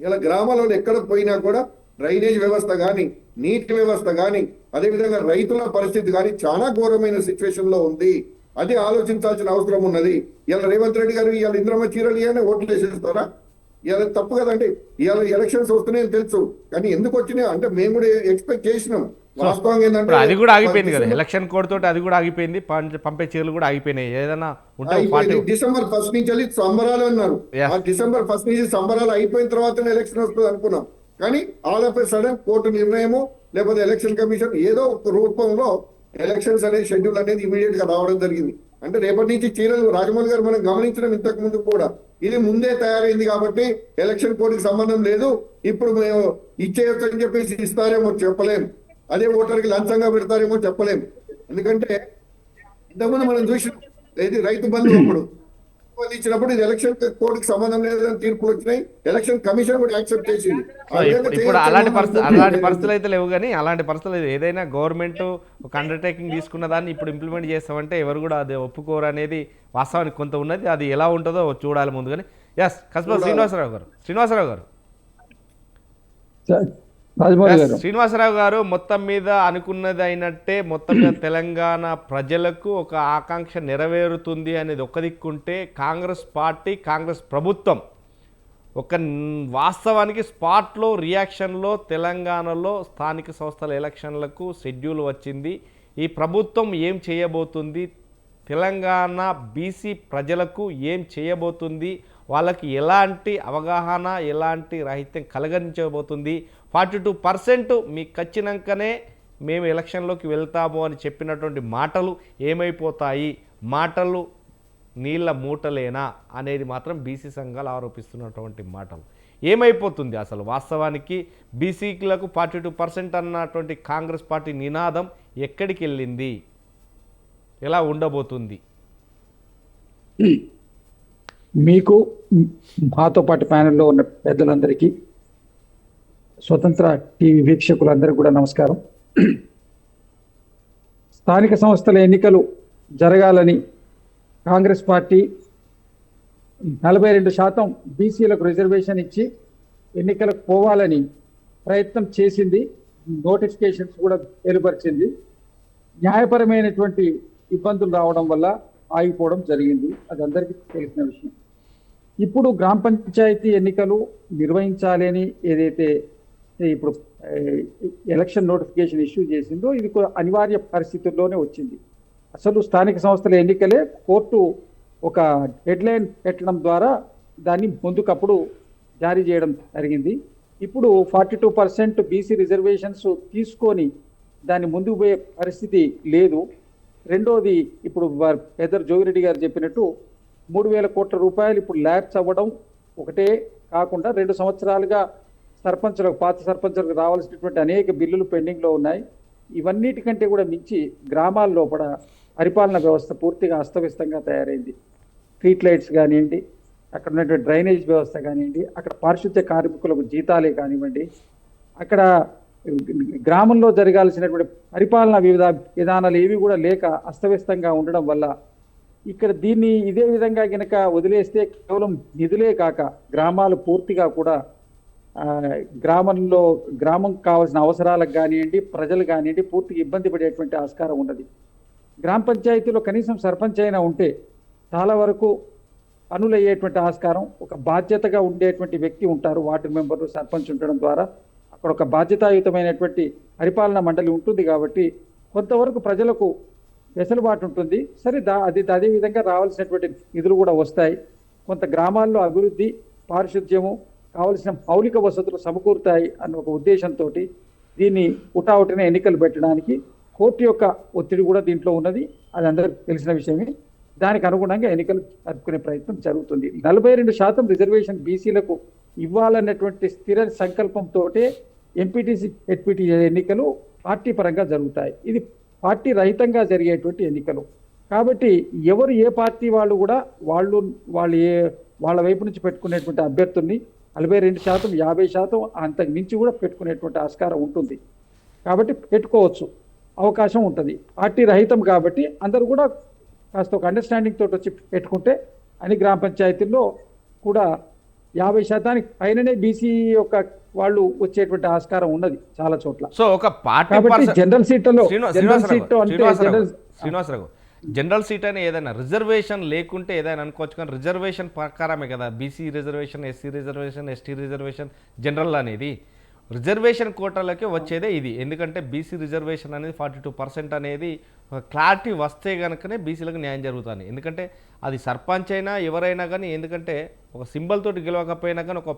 ఇలా గ్రామాలలో ఎక్కడ పోయినా కూడా డ్రైనేజ్ వ్యవస్థ కానీ, నీటి వ్యవస్థ కానీ, అదేవిధంగా రైతుల పరిస్థితి కానీ చాలా ఘోరమైన సిచ్యువేషన్ లో ఉంది. అది ఆలోచించాల్సిన అవసరం ఉన్నది. ఇలా రేవంత్ రెడ్డి గారు ఇవాళ ఇంద్రమ్మ చీరలు ఇవన్నీ ఓట్లు వేసేస్తారా? ఇవాళ తప్పు కదండి. ఇవాళ ఎలక్షన్స్ వస్తున్నాయని తెలుసు, కానీ ఎందుకు వచ్చినాయి అంటే మేము కూడా ఎక్స్పెక్ట్ చేసినాం. వాస్తవంగా ఏంటంటే అది కూడా ఆగిపోయింది కదా, ఎలక్షన్ కోడ్ తోటి అది కూడా ఆగిపోయింది, పంపే చీరలు కూడా ఆగిపోయినాయి. ఏదైనా డిసెంబర్ 1 నుంచి వెళ్ళి సంబరాలు అన్నారు. ఆ డిసెంబర్ 1 నుంచి సంబరాలు అయిపోయిన తర్వాత ఎలక్షన్ వస్తుంది అనుకున్నాం. కానీ all of a sudden court నిర్ణయము లేకపోతే ఎలక్షన్ కమిషన్ ఏదో ఒక రూపంలో ఎలక్షన్స్ అనేది షెడ్యూల్ అనేది ఇమీడియట్ గా రావడం జరిగింది. అంటే రేపటి నుంచి చీరలు రాజమౌళి గారు మనం గమనించడం ఇంతకు ముందు కూడా ఇది ముందే తయారైంది కాబట్టి ఎలక్షన్ కోడ్కి సంబంధం లేదు, ఇప్పుడు మేము ఇచ్చేయచ్చు అని చెప్పేసి ఇస్తారేమో చెప్పలేం, అదే ఓటర్కి లంచంగా పెడతారేమో చెప్పలేం. ఎందుకంటే ఇంతకుముందు మనం చూసిన ఏది రైతు బంధు అప్పుడు ఇచ్చినప్పుడు ఇది ఎలక్షన్ కోడ్కి సంబంధం లేదని తీర్పులు వచ్చినాయి. ఎలక్షన్ కమిషన్ కూడా యాక్సెప్ట్ చేసింది. ఇప్పుడు అలాంటి పరిస్థితులు అయితే లేవు. కానీ అలాంటి పరిస్థితులు ఏదైనా గవర్నమెంట్ ఒక అండర్టేకింగ్ తీసుకున్న దాన్ని ఇప్పుడు ఇంప్లిమెంట్ చేస్తామంటే ఎవరు కూడా అది ఒప్పుకోరు అనేది వాస్తవానికి కొంత ఉన్నది. అది ఎలా ఉంటుందో చూడాలి ముందు. కానీ ఎస్ కస్బా శ్రీనివాసరావు గారు శ్రీనివాసరావు గారు మొత్తం మీద అనుకున్నది అయినట్టే, మొత్తం మీద తెలంగాణ ప్రజలకు ఒక ఆకాంక్ష నెరవేరుతుంది అనేది ఒక దిక్కుంటే, కాంగ్రెస్ పార్టీ కాంగ్రెస్ ప్రభుత్వం ఒక వాస్తవానికి స్పాట్లో రియాక్షన్లో తెలంగాణలో స్థానిక సంస్థల ఎలక్షన్లకు షెడ్యూల్ వచ్చింది. ఈ ప్రభుత్వం ఏం చేయబోతుంది, తెలంగాణ బీసీ ప్రజలకు ఏం చేయబోతుంది, వాళ్ళకి ఎలాంటి అవగాహన ఎలాంటి రాహిత్యం కలగనించబోతుంది, 42% మీకు వచ్చినాకనే మేము ఎలక్షన్లోకి వెళ్తాము అని చెప్పినటువంటి మాటలు ఏమైపోతాయి, మాటలు నీళ్ళ మూటలేనా అనేది మాత్రం బీసీ సంఘాలు ఆరోపిస్తున్నటువంటి మాటలు. ఏమైపోతుంది అసలు వాస్తవానికి బీసీలకు 42% అన్నటువంటి కాంగ్రెస్ పార్టీ నినాదం ఎక్కడికి వెళ్ళింది, ఎలా ఉండబోతుంది? మీకు మాతో పాటు ప్యానెల్లో ఉన్న పెద్దలందరికీ, స్వతంత్ర టీవీ వీక్షకులందరికీ కూడా నమస్కారం. స్థానిక సంస్థల ఎన్నికలు జరగాలని కాంగ్రెస్ పార్టీ 42% బీసీలకు రిజర్వేషన్ ఇచ్చి ఎన్నికలకు పోవాలని ప్రయత్నం చేసింది. నోటిఫికేషన్స్ కూడా వెలువరిచింది. న్యాయపరమైనటువంటి ఇబ్బందులు రావడం వల్ల ఆగిపోవడం జరిగింది. అది అందరికీ తెలిసిన విషయం. ఇప్పుడు గ్రామ పంచాయతీ ఎన్నికలు నిర్వహించాలి అని ఏదైతే ఇప్పుడు ఎలక్షన్ నోటిఫికేషన్ ఇష్యూ చేసిందో ఇది అనివార్య పరిస్థితుల్లోనే వచ్చింది. అసలు స్థానిక సంస్థల ఎన్నికలే కోర్టు ఒక డెడ్లైన్ పెట్టడం ద్వారా దాన్ని ముందుకప్పుడు జారీ చేయడం జరిగింది. ఇప్పుడు 42% బీసీ రిజర్వేషన్స్ తీసుకొని దాన్ని ముందుకు పోయే పరిస్థితి లేదు. రెండోది, ఇప్పుడు పెద్దరు జోగిరెడ్డి గారు చెప్పినట్టు 3,000 కోట్ల రూపాయలు ఇప్పుడు ల్యాబ్స్ అవ్వడం ఒకటే కాకుండా 2 సంవత్సరాలుగా సర్పంచులకు, పాత సర్పంచులకు రావాల్సినటువంటి అనేక బిల్లులు పెండింగ్లో ఉన్నాయి. ఇవన్నిటికంటే కూడా మించి గ్రామాల లోపల పరిపాలన వ్యవస్థ పూర్తిగా అస్తవ్యస్తంగా తయారైంది. స్ట్రీట్ లైట్స్ కానివ్వండి, అక్కడ ఉన్నటువంటి డ్రైనేజ్ వ్యవస్థ కానివ్వండి, అక్కడ పారిశుద్ధ్య కార్మికులకు జీతాలే కానివ్వండి, అక్కడ గ్రామంలో జరగాల్సినటువంటి పరిపాలన వివిధ విధానాలు ఏవి కూడా లేక అస్తవ్యస్తంగా ఉండడం వల్ల ఇక్కడ దీన్ని ఇదే విధంగా గనక వదిలేస్తే కేవలం నిధులే కాక గ్రామాలు పూర్తిగా కూడా గ్రామం కావాల్సిన అవసరాలకు కానివ్వండి, ప్రజలు కానివ్వండి పూర్తిగా ఇబ్బంది పడేటువంటి ఆస్కారం ఉన్నది. గ్రామ పంచాయతీలో కనీసం సర్పంచ్ అయినా ఉంటే చాలా వరకు పనులు అయ్యేటువంటి ఆస్కారం, ఒక బాధ్యతగా ఉండేటువంటి వ్యక్తి ఉంటారు, వార్డు మెంబర్లు, సర్పంచ్ ఉండడం ద్వారా అక్కడ ఒక బాధ్యతాయుతమైనటువంటి పరిపాలనా మండలి ఉంటుంది. కాబట్టి కొంతవరకు ప్రజలకు వెసులుబాటు ఉంటుంది. సరే, అదే విధంగా రావాల్సినటువంటి నిధులు కూడా వస్తాయి. కొంత గ్రామాల్లో అభివృద్ధి, పారిశుద్ధ్యము, కావలసిన మౌలిక వసతులు సమకూరుతాయి అన్న ఒక ఉద్దేశంతో దీన్ని ఉటావుటిన ఎన్నికలు పెట్టడానికి కోర్టు యొక్క ఒత్తిడి కూడా దీంట్లో ఉన్నది. అది అందరికీ తెలిసిన విషయమే. దానికి అనుగుణంగా ఎన్నికలు జరుపుకునే ప్రయత్నం జరుగుతుంది. 42% రిజర్వేషన్ బీసీలకు ఇవ్వాలన్నటువంటి స్థిర సంకల్పంతో ఎంపీటీసీ, హెచ్పీటీసీ ఎన్నికలు పార్టీ పరంగా జరుగుతాయి. ఇది పార్టీ రహితంగా జరిగేటువంటి ఎన్నికలు కాబట్టి ఎవరు ఏ పార్టీ వాళ్ళు కూడా వాళ్ళ వైపు నుంచి పెట్టుకునేటువంటి అభ్యర్థుల్ని 42%, 50% అంతకు మించి కూడా పెట్టుకునేటువంటి ఆస్కారం ఉంటుంది. కాబట్టి పెట్టుకోవచ్చు, అవకాశం ఉంటుంది. పార్టీ రహితం కాబట్టి అందరూ కూడా కాస్త ఒక అండర్స్టాండింగ్ తోటి వచ్చి పెట్టుకుంటే అన్ని గ్రామ పంచాయతీల్లో కూడా 50% పైననే బీసీ యొక్క వాళ్ళు వచ్చేటువంటి ఆస్కారం ఉన్నది చాలా చోట్ల. సో ఒక పార్టీ జనరల్ సీట్లలో శ్రీనివాసరావు జనరల్ సీట్ అని ఏదైనా రిజర్వేషన్ లేకుంటే ఏదైనా అనుకోవచ్చు, కానీ రిజర్వేషన్ ప్రకారమే కదా BC reservation, SC reservation, ST reservation, general అనేది రిజర్వేషన్ కోటాలకే వచ్చేదే ఇది. ఎందుకంటే బీసీ రిజర్వేషన్ అనేది 42% అనేది క్లారిటీ వస్తే కనుకనే బీసీలకు న్యాయం జరుగుతుంది. ఎందుకంటే అది సర్పంచ్ అయినా ఎవరైనా కానీ, ఎందుకంటే ఒక సింబల్ తోటి గెలవకపోయినా కానీ ఒక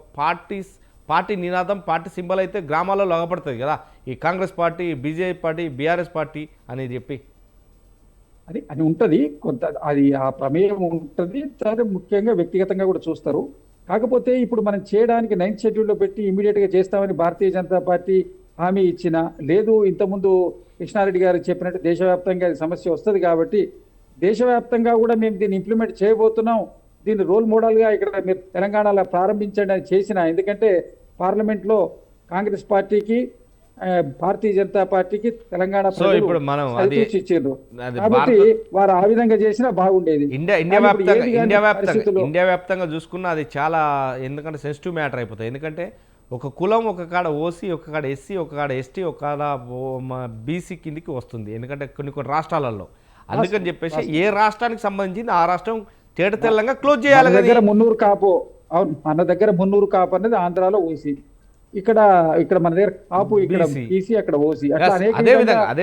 పార్టీ నినాదం, పార్టీ సింబల్ అయితే గ్రామాల్లో అగపడుతుంది కదా, ఈ Congress party, BJP party, BRS party అని చెప్పి అని ఉంటుంది. కొంత అది ఆ ప్రమేయం ఉంటుంది. సరే, ముఖ్యంగా వ్యక్తిగతంగా కూడా చూస్తారు. కాకపోతే ఇప్పుడు మనం చేయడానికి 9th షెడ్యూల్లో పెట్టి ఇమీడియట్గా చేస్తామని భారతీయ జనతా పార్టీ హామీ ఇచ్చిన లేదు. ఇంతకుముందు కృష్ణారెడ్డి గారు చెప్పినట్టు దేశవ్యాప్తంగా సమస్య వస్తుంది కాబట్టి దేశవ్యాప్తంగా కూడా మేము దీన్ని ఇంప్లిమెంట్ చేయబోతున్నాం, దీన్ని రోల్ మోడల్గా ఇక్కడ మీరు తెలంగాణలో ప్రారంభించండి అని చేసిన. ఎందుకంటే పార్లమెంట్లో కాంగ్రెస్ పార్టీకి, భారతీయ జనతా పార్టీకి తెలంగాణ ఇచ్చిండ్రు కాబట్టి వారు ఆ విధంగా చేసినా బాగుండేది. ఇండియా వ్యాప్తంగా చూసుకున్నా అది చాలా, ఎందుకంటే సెన్సిటివ్ మ్యాటర్ అయిపోతుంది. ఎందుకంటే ఒక కులం ఒక కాడ ఓసీ, ఒక కాడ ఎస్సీ, ఒక కాడ ఎస్టీ, ఒక కాడ బీసీ కిందికి వస్తుంది. ఎందుకంటే కొన్ని రాష్ట్రాలలో అందుకని చెప్పేసి ఏ రాష్ట్రానికి సంబంధించింది ఆ రాష్ట్రం తేటతెల్లంగా క్లోజ్ చేయాలి. మన దగ్గర 300 కాపు, అవును, మన దగ్గర 300 కాపు అనేది ఆంధ్రాలో ఓసీ, ఇక్కడ మన దగ్గర కాపు, ఇక్కడ బీసీ, అక్కడ ఓసీ. అదే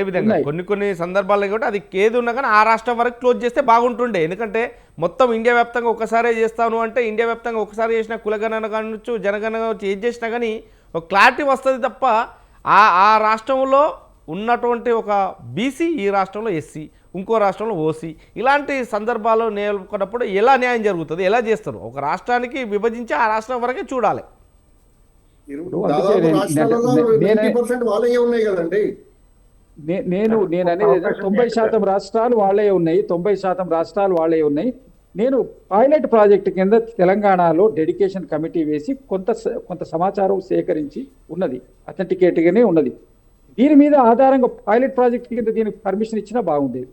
విధంగా కొన్ని సందర్భాల్లో కూడా అది ఏది ఉన్నా కానీ ఆ రాష్ట్రం వరకు క్లోజ్ చేస్తే బాగుంటుండే. ఎందుకంటే మొత్తం ఇండియా వ్యాప్తంగా ఒకసారే చేస్తాను అంటే ఇండియా వ్యాప్తంగా ఒకసారి చేసిన కులగణన కావచ్చు, జనగణన కావచ్చు, ఏది చేసినా కానీ ఒక క్లారిటీ వస్తుంది తప్ప ఆ రాష్ట్రంలో ఉన్నటువంటి ఒక బీసీ, ఈ రాష్ట్రంలో ఎస్సీ, ఇంకో రాష్ట్రంలో ఓసీ, ఇలాంటి సందర్భాలు నేర్కొన్నప్పుడు ఎలా న్యాయం జరుగుతుంది, ఎలా చేస్తారు? ఒక రాష్ట్రానికి విభజించి ఆ రాష్ట్రం వరకే చూడాలి. నేను అనేది 90% రాష్ట్రాలు వాళ్ళే ఉన్నాయి, 90% రాష్ట్రాలు వాళ్ళే ఉన్నాయి. నేను పైలట్ ప్రాజెక్ట్ కింద తెలంగాణలో డెడికేషన్ కమిటీ వేసి కొంత సమాచారం సేకరించి ఉన్నది, అథెంటికేట్గానే ఉన్నది. దీని మీద ఆధారంగా పైలట్ ప్రాజెక్ట్ కింద దీనికి పర్మిషన్ ఇచ్చినా బాగుండేది.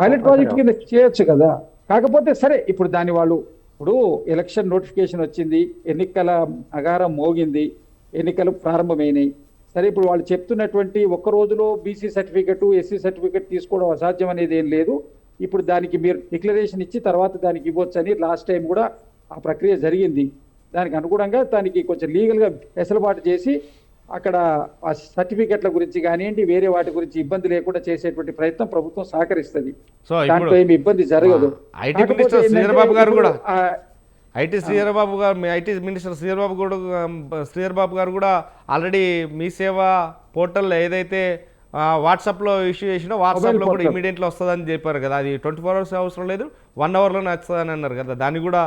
పైలట్ ప్రాజెక్ట్ కింద చేయొచ్చు కదా. కాకపోతే సరే, ఇప్పుడు దాని వాళ్ళు ఇప్పుడు ఎలక్షన్ నోటిఫికేషన్ వచ్చింది, ఎన్నికల అగారం మోగింది, ఎన్నికలు ప్రారంభమైనాయి. సరే, ఇప్పుడు వాళ్ళు చెప్తున్నటువంటి ఒక్క రోజులో బీసీ సర్టిఫికెట్, ఎస్సీ సర్టిఫికెట్ తీసుకోవడం అసాధ్యం అనేది ఏం లేదు. ఇప్పుడు దానికి మీరు డిక్లరేషన్ ఇచ్చి తర్వాత దానికి ఇవ్వచ్చని లాస్ట్ టైం కూడా ఆ ప్రక్రియ జరిగింది. దానికి అనుగుణంగా దానికి కొంచెం లీగల్గా వెసులుబాటు చేసి అక్కడ ఆ సర్టిఫికెట్ల గురించి కానివ్వండి, వేరే వాటి గురించి ఇబ్బంది లేకుండా చేసేటువంటి ప్రయత్నం ప్రభుత్వం సహకరిస్తుంది. దాంట్లో ఏమి ఇబ్బంది జరగదు. ఐటీ మినిస్టర్ శ్రీధర్బాబు గారు కూడా ఐటీ మినిస్టర్ శ్రీధర్బాబు గారు కూడా ఆల్రెడీ మీ సేవ పోర్టల్లో ఏదైతే వాట్సాప్లో ఇష్యూ చేసినా వాట్సాప్లో కూడా portal. ఇమీడియట్లీ వస్తుందని చెప్పారు కదా, అది 24 hours అవసరం లేదు, 1 hourలోనే వస్తుందని అన్నారు కదా, దాన్ని కూడా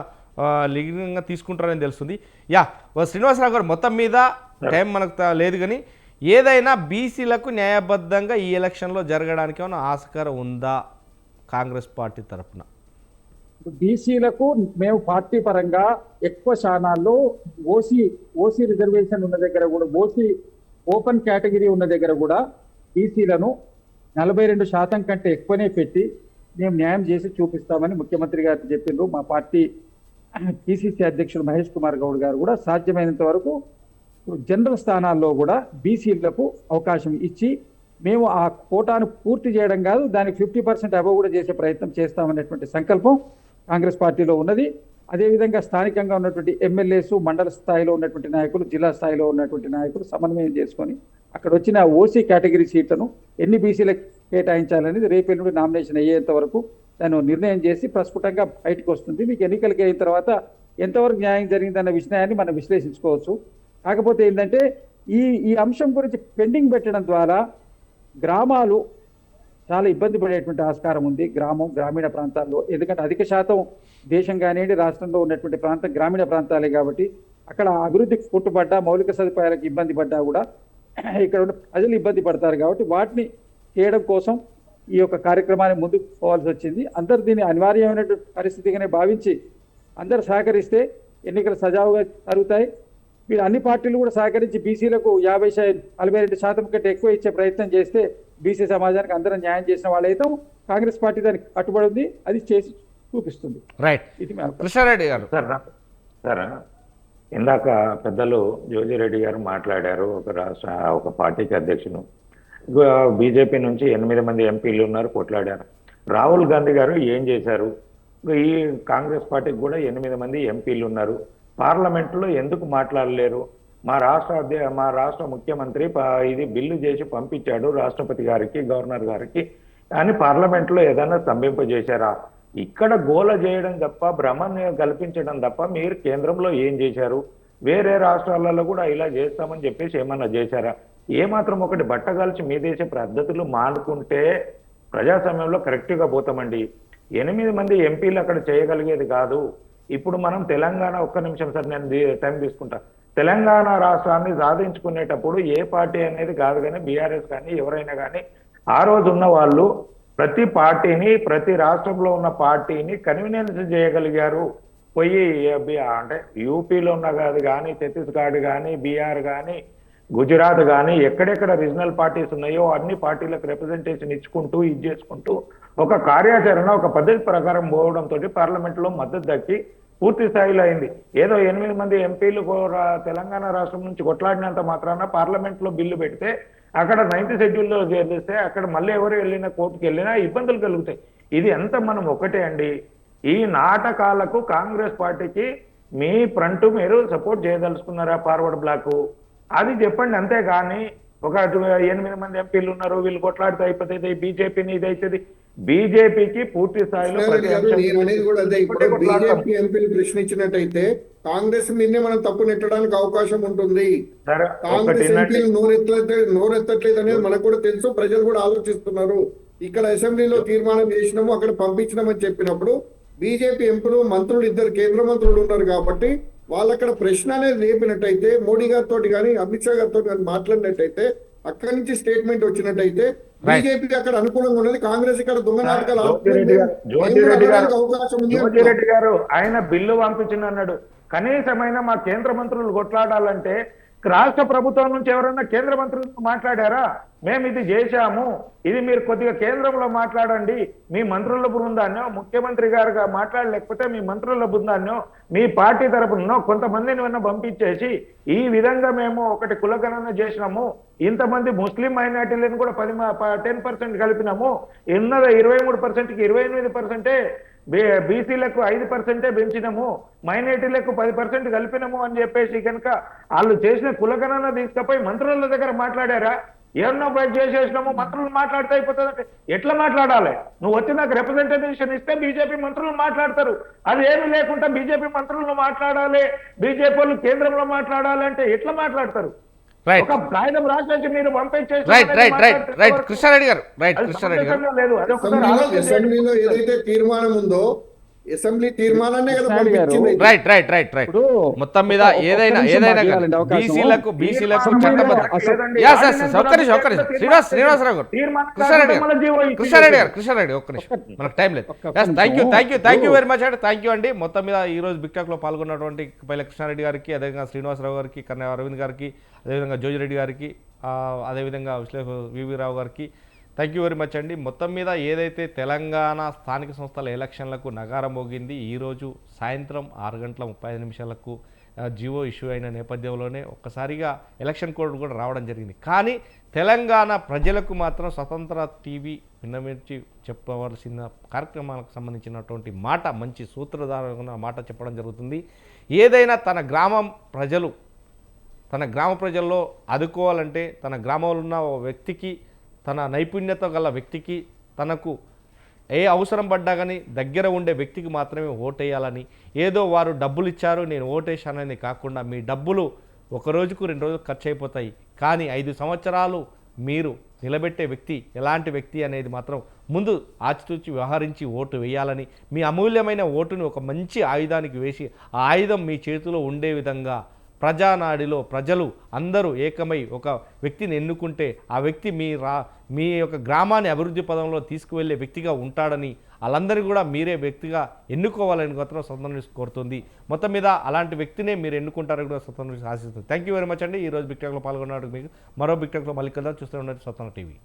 లీగంగా తీసుకుంటారని తెలుస్తుంది. యా శ్రీనివాసరావు గారు, మొత్తం మీద టైం మనకు లేదు కానీ ఏదైనా బీసీలకు న్యాయబద్ధంగా ఈ ఎలక్షన్లో జరగడానికి ఏమైనా ఆస్కారం ఉందా కాంగ్రెస్ పార్టీ తరఫున? బీసీలకు మేము పార్టీ పరంగా ఎక్కువ స్థానాల్లో ఓసీ రిజర్వేషన్ ఉన్న దగ్గర కూడా, ఓసీ ఓపెన్ కేటగిరీ ఉన్న దగ్గర కూడా బీసీలను 42% కంటే ఎక్కువనే పెట్టి మేము న్యాయం చేసి చూపిస్తామని ముఖ్యమంత్రి గారు చెప్పిండ్రు. మా పార్టీ పిసిసి అధ్యక్షుడు మహేష్ కుమార్ గౌడ్ గారు కూడా సాధ్యమైనంత వరకు జనరల్ స్థానాల్లో కూడా బీసీలకు అవకాశం ఇచ్చి మేము ఆ కోటాను పూర్తి చేయడం కాదు, దానికి 50% అబవ్ కూడా చేసే ప్రయత్నం చేస్తామనేటువంటి సంకల్పం కాంగ్రెస్ పార్టీలో ఉన్నది. అదేవిధంగా స్థానికంగా ఉన్నటువంటి ఎమ్మెల్యేస్, మండల స్థాయిలో ఉన్నటువంటి నాయకులు, జిల్లా స్థాయిలో ఉన్నటువంటి నాయకులు సమన్వయం చేసుకొని అక్కడ వచ్చిన ఓసీ కేటగిరీ సీట్లను ఎన్ని బీసీలకు కేటాయించాలనేది రేపెల్లుండి నామినేషన్ అయ్యేంత వరకు దాన్ని నిర్ణయం చేసి ప్రస్ఫుటంగా బయటకు వస్తుంది. మీకు ఎన్నికలకి అయిన తర్వాత ఎంతవరకు న్యాయం జరిగిందన్న విషయాన్ని మనం విశ్లేషించుకోవచ్చు. కాకపోతే ఏంటంటే ఈ అంశం గురించి పెండింగ్ పెట్టడం ద్వారా గ్రామాలు చాలా ఇబ్బంది పడేటువంటి ఆస్కారం ఉంది. గ్రామీణ ప్రాంతాల్లో, ఎందుకంటే అధిక శాతం దేశం కానివ్వండి రాష్ట్రంలో ఉన్నటువంటి ప్రాంతం గ్రామీణ ప్రాంతాలే కాబట్టి అక్కడ అభివృద్ధికి కుట్టుపడ్డా, మౌలిక సదుపాయాలకు ఇబ్బంది పడ్డా కూడా ఇక్కడ ఉన్న ప్రజలు ఇబ్బంది పడతారు. కాబట్టి వాటిని చేయడం కోసం ఈ యొక్క కార్యక్రమాన్ని ముందుకు పోవాల్సి వచ్చింది. అందరు దీన్ని అనివార్యమైనటువంటి పరిస్థితిగానే భావించి అందరు సహకరిస్తే ఎన్నికలు సజావుగా జరుగుతాయి. వీళ్ళు అన్ని పార్టీలు కూడా సహకరించి బీసీలకు 42% కంటే ఎక్కువ ఇచ్చే ప్రయత్నం చేస్తే బీసీ సమాజానికి అందరం న్యాయం చేసిన వాళ్ళైతే కాంగ్రెస్ పార్టీ దానికి కట్టుబడి ఉంది, అది చేసి చూపిస్తుంది. రైట్. ఇది కృష్ణారెడ్డి గారు. సార్ ఇందాక పెద్దలు జోజిరెడ్డి గారు మాట్లాడారు, ఒక పార్టీకి అధ్యక్షులు, బీజేపీ నుంచి 8 మంది ఎంపీలు ఉన్నారు, కొట్లాడారు. రాహుల్ గాంధీ గారు ఏం చేశారు? ఈ కాంగ్రెస్ పార్టీకి కూడా 8 మంది ఎంపీలు ఉన్నారు, పార్లమెంట్లో ఎందుకు మాట్లాడలేరు? మా రాష్ట్ర ముఖ్యమంత్రి ఇది బిల్లు చేసి పంపించాడు రాష్ట్రపతి గారికి, గవర్నర్ గారికి అని పార్లమెంట్లో ఏదైనా స్తంభింపజేశారా? ఇక్కడ గోల చేయడం తప్ప, భ్రమను కల్పించడం తప్ప మీరు కేంద్రంలో ఏం చేశారు? వేరే రాష్ట్రాలలో కూడా ఇలా చేస్తామని చెప్పేసి ఏమన్నా చేశారా? ఏమాత్రం ఒకటి బట్టగాల్చి మీ దేశ పద్ధతులు మానుకుంటే ప్రజాస్వామ్యంలో కరెక్ట్గా పోతామండి. 8 మంది ఎంపీలు అక్కడ చేయగలిగేది కాదు. ఇప్పుడు మనం తెలంగాణ, ఒక్క నిమిషం సార్ నేను టైం తీసుకుంటా, తెలంగాణ రాష్ట్రాన్ని సాధించుకునేటప్పుడు ఏ పార్టీ అనేది కాదు కానీ బీఆర్ఎస్ కానీ ఎవరైనా కానీ ఆ రోజు ఉన్న వాళ్ళు ప్రతి పార్టీని, ప్రతి రాష్ట్రంలో ఉన్న పార్టీని కన్వీనియన్స్ చేయగలిగారు. పోయి అంటే యూపీలో ఉన్న కాదు కానీ, ఛత్తీస్గఢ్ కానీ, బీహార్ కానీ, గుజరాత్ కానీ, ఎక్కడెక్కడ రీజనల్ పార్టీస్ ఉన్నాయో అన్ని పార్టీలకు రిప్రజెంటేషన్ ఇచ్చుకుంటూ ఇది చేసుకుంటూ ఒక కార్యాచరణ, ఒక పద్ధతి ప్రకారం పోవడంతో పార్లమెంట్లో మద్దతు దక్కి పూర్తి స్థాయిలో అయింది. ఏదో 8 మంది ఎంపీలు తెలంగాణ రాష్ట్రం నుంచి కొట్లాడినంత మాత్రాన పార్లమెంట్లో బిల్లు పెడితే అక్కడ 9th షెడ్యూల్లో చేస్తే అక్కడ మళ్ళీ ఎవరు వెళ్ళినా, కోర్టుకు వెళ్ళినా ఇబ్బందులు కలుగుతాయి. ఇది ఎంత మనం ఒకటే అండి. ఈ నాటకాలకు కాంగ్రెస్ పార్టీకి మీ ఫ్రంట్ మీరు సపోర్ట్ చేయదలుచుకున్నారా? ఫార్వర్డ్ బ్లాక్ అది చెప్పండి. అంతేగాని ఒక 8 మంది ఎంపీలు ఉన్నారు, వీళ్ళు కొట్లాడితే అయిపోతుంది, బీజేపీని ఇది అవుతుంది. బీజేపీకి పూర్తి స్థాయిలో బీజేపీ ఎంపీలు ప్రశ్నించినట్టయితే కాంగ్రెస్ మీదనే మనం తప్పు నెట్టడానికి అవకాశం ఉంటుంది. కాంగ్రెస్ ఎంపీలు నోరెత్తట్లేదు అనేది మనకు కూడా తెలుసు, ప్రజలు కూడా ఆలోచిస్తున్నారు. ఇక్కడ అసెంబ్లీలో తీర్మానం చేసినాము, అక్కడ పంపించినామని చెప్పినప్పుడు బీజేపీ ఎంపీలు, మంత్రులు, 2 కేంద్ర మంత్రులు ఉన్నారు కాబట్టి వాళ్ళు అక్కడ ప్రశ్న అనేది లేపినట్టయితే, మోడీ గారితో కానీ అమిత్ షా గారితో కానీ మాట్లాడినట్టయితే, అక్కడి నుంచి స్టేట్మెంట్ వచ్చినట్టయితే బీజేపీ అక్కడ అనుకూలంగా ఉన్నది, కాంగ్రెస్ ఇక్కడ దొంగ నాటకాలు అవకాశం ఉంది. జోజిరెడ్డి గారు ఆయన బిల్లు పంపించిన అన్నాడు, కనీసమైన మా కేంద్ర మంత్రులు కొట్లాడాలంటే రాష్ట్ర ప్రభుత్వం నుంచి ఎవరైనా కేంద్ర మంత్రులతో మాట్లాడారా? మేము ఇది చేశాము, ఇది మీరు కొద్దిగా కేంద్రంలో మాట్లాడండి, మీ మంత్రుల బృందాన్నో, ముఖ్యమంత్రి గారుగా మాట్లాడలేకపోతే మీ మంత్రుల బృందాన్నో, మీ పార్టీ తరపునో కొంతమందిని పంపించేసి ఈ విధంగా మేము ఒకటి కులగణన చేసినాము, ఇంతమంది ముస్లిం మైనార్టీలను కూడా 10% కలిపినాము, ఉన్నద 23%కి 28%, బీసీలకు 5% పెంచినాము, మైనార్టీలకు 10% కలిపినాము అని చెప్పేసి కనుక వాళ్ళు చేసిన కులగణన తీసుకపోయి మంత్రుల దగ్గర మాట్లాడారా? ఏమన్నా బయట చేసేసినాము, మంత్రులు మాట్లాడితే అయిపోతుందంటే ఎట్లా మాట్లాడాలి? నువ్వు వచ్చి నాకు రిప్రజెంటేషన్ ఇస్తే బీజేపీ మంత్రులు మాట్లాడతారు. అది ఏమి లేకుండా బీజేపీ మంత్రులను మాట్లాడాలి, బీజేపీ వాళ్ళు కేంద్రంలో మాట్లాడాలి అంటే ఎట్లా మాట్లాడతారు? Right. ఒక కాగితం రాసి మీరు పంపించేసి రైట్ కృష్ణారెడ్డి గారు కృష్ణారెడ్డి గారు లేదు అది ఒకసారి ఆలోచన చేయండి. అసెంబ్లీలో ఏదైతే తీర్మానం ఉందో అసెంబ్లీ తీర్మానాన్నే కదా కృష్ణారెడ్డి గారు, పంపించింది. రైట్ ఇప్పుడు మొత్తం మీద ఒక్క ఏదైనా నిమిషం కానీ మాట్లాడాలండి అవకాశం. బీసీలకు తీర్మానం చట్టబద్ధ అసలు- Yes, ఒక్క నిమిషం శ్రీనివాసరావు గారు కృష్ణారెడ్డి ఒక్క నిమిషం మనకు టైం లేదు. థ్యాంక్ యూ వెరీ మచ్ అండి. థ్యాంక్ యూ అండి. మొత్తం మీద ఈ రోజు బిగ్ టాక్ లో పాల్గొన్నటువంటి పైల కృష్ణారెడ్డి గారికి, అదేవిధంగా శ్రీనివాసరావు గారికి, కన్నయ్య అరవింద్ గారికి, అదేవిధంగా జోజిరెడ్డి గారికి, అదేవిధంగా విశ్లేషకులు వివి రావు గారికి థ్యాంక్ యూ వెరీ మచ్ అండి. మొత్తం మీద ఏదైతే తెలంగాణ స్థానిక సంస్థల ఎలక్షన్లకు నగారం మోగింది, ఈరోజు సాయంత్రం 6:35 జియో ఇష్యూ అయిన నేపథ్యంలోనే ఒక్కసారిగా ఎలక్షన్ కోడ్ కూడా రావడం జరిగింది. కానీ తెలంగాణ ప్రజలకు మాత్రం స్వతంత్ర టీవీ విన్నవించి చెప్పవలసిన కార్యక్రమాలకు సంబంధించినటువంటి మాట, మంచి సూత్రధారణ మాట చెప్పడం జరుగుతుంది. ఏదైనా తన గ్రామ ప్రజల్లో ఆదుకోవాలంటే తన గ్రామంలో ఉన్న ఓ వ్యక్తికి, తన నైపుణ్యత గల వ్యక్తికి, తనకు ఏ అవసరం పడ్డా కానీ దగ్గర ఉండే వ్యక్తికి మాత్రమే ఓటేయాలని, ఏదో వారు డబ్బులు ఇచ్చారు నేను ఓటేశానని కాకుండా మీ డబ్బులు ఒక రోజుకు 2 రోజులు ఖర్చు అయిపోతాయి, కానీ 5 సంవత్సరాలు మీరు నిలబెట్టే వ్యక్తి ఎలాంటి వ్యక్తి అనేది మాత్రం ముందు ఆచితూచి వ్యవహరించి ఓటు వేయాలని, మీ అమూల్యమైన ఓటుని ఒక మంచి ఆయుధానికి వేసి ఆ ఆయుధం మీ చేతిలో ఉండే విధంగా ప్రజానాడిలో ప్రజలు అందరూ ఏకమై ఒక వ్యక్తిని ఎన్నుకుంటే ఆ వ్యక్తి మీ యొక్క గ్రామాన్ని అభివృద్ధి పదంలో తీసుకువెళ్ళే వ్యక్తిగా ఉంటాడని, వాళ్ళందరినీ కూడా మీరే వ్యక్తిగా ఎన్నుకోవాలని మాత్రం స్వతంత్ర కోరుతుంది. మొత్తం మీద అలాంటి వ్యక్తినే మీరు ఎన్నుకుంటారని కూడా స్వతంత్ర ఆశిస్తుంది. థ్యాంక్ యూ వెరీ మచ్ అండి. ఈరోజు బిగ్ టాక్లో పాల్గొన్నాడు మీకు మరో బిగ్ టాక్లో మళ్ళీ కలుద్దాం. చూస్తూ ఉండండి స్వతంత్ర టీవీ.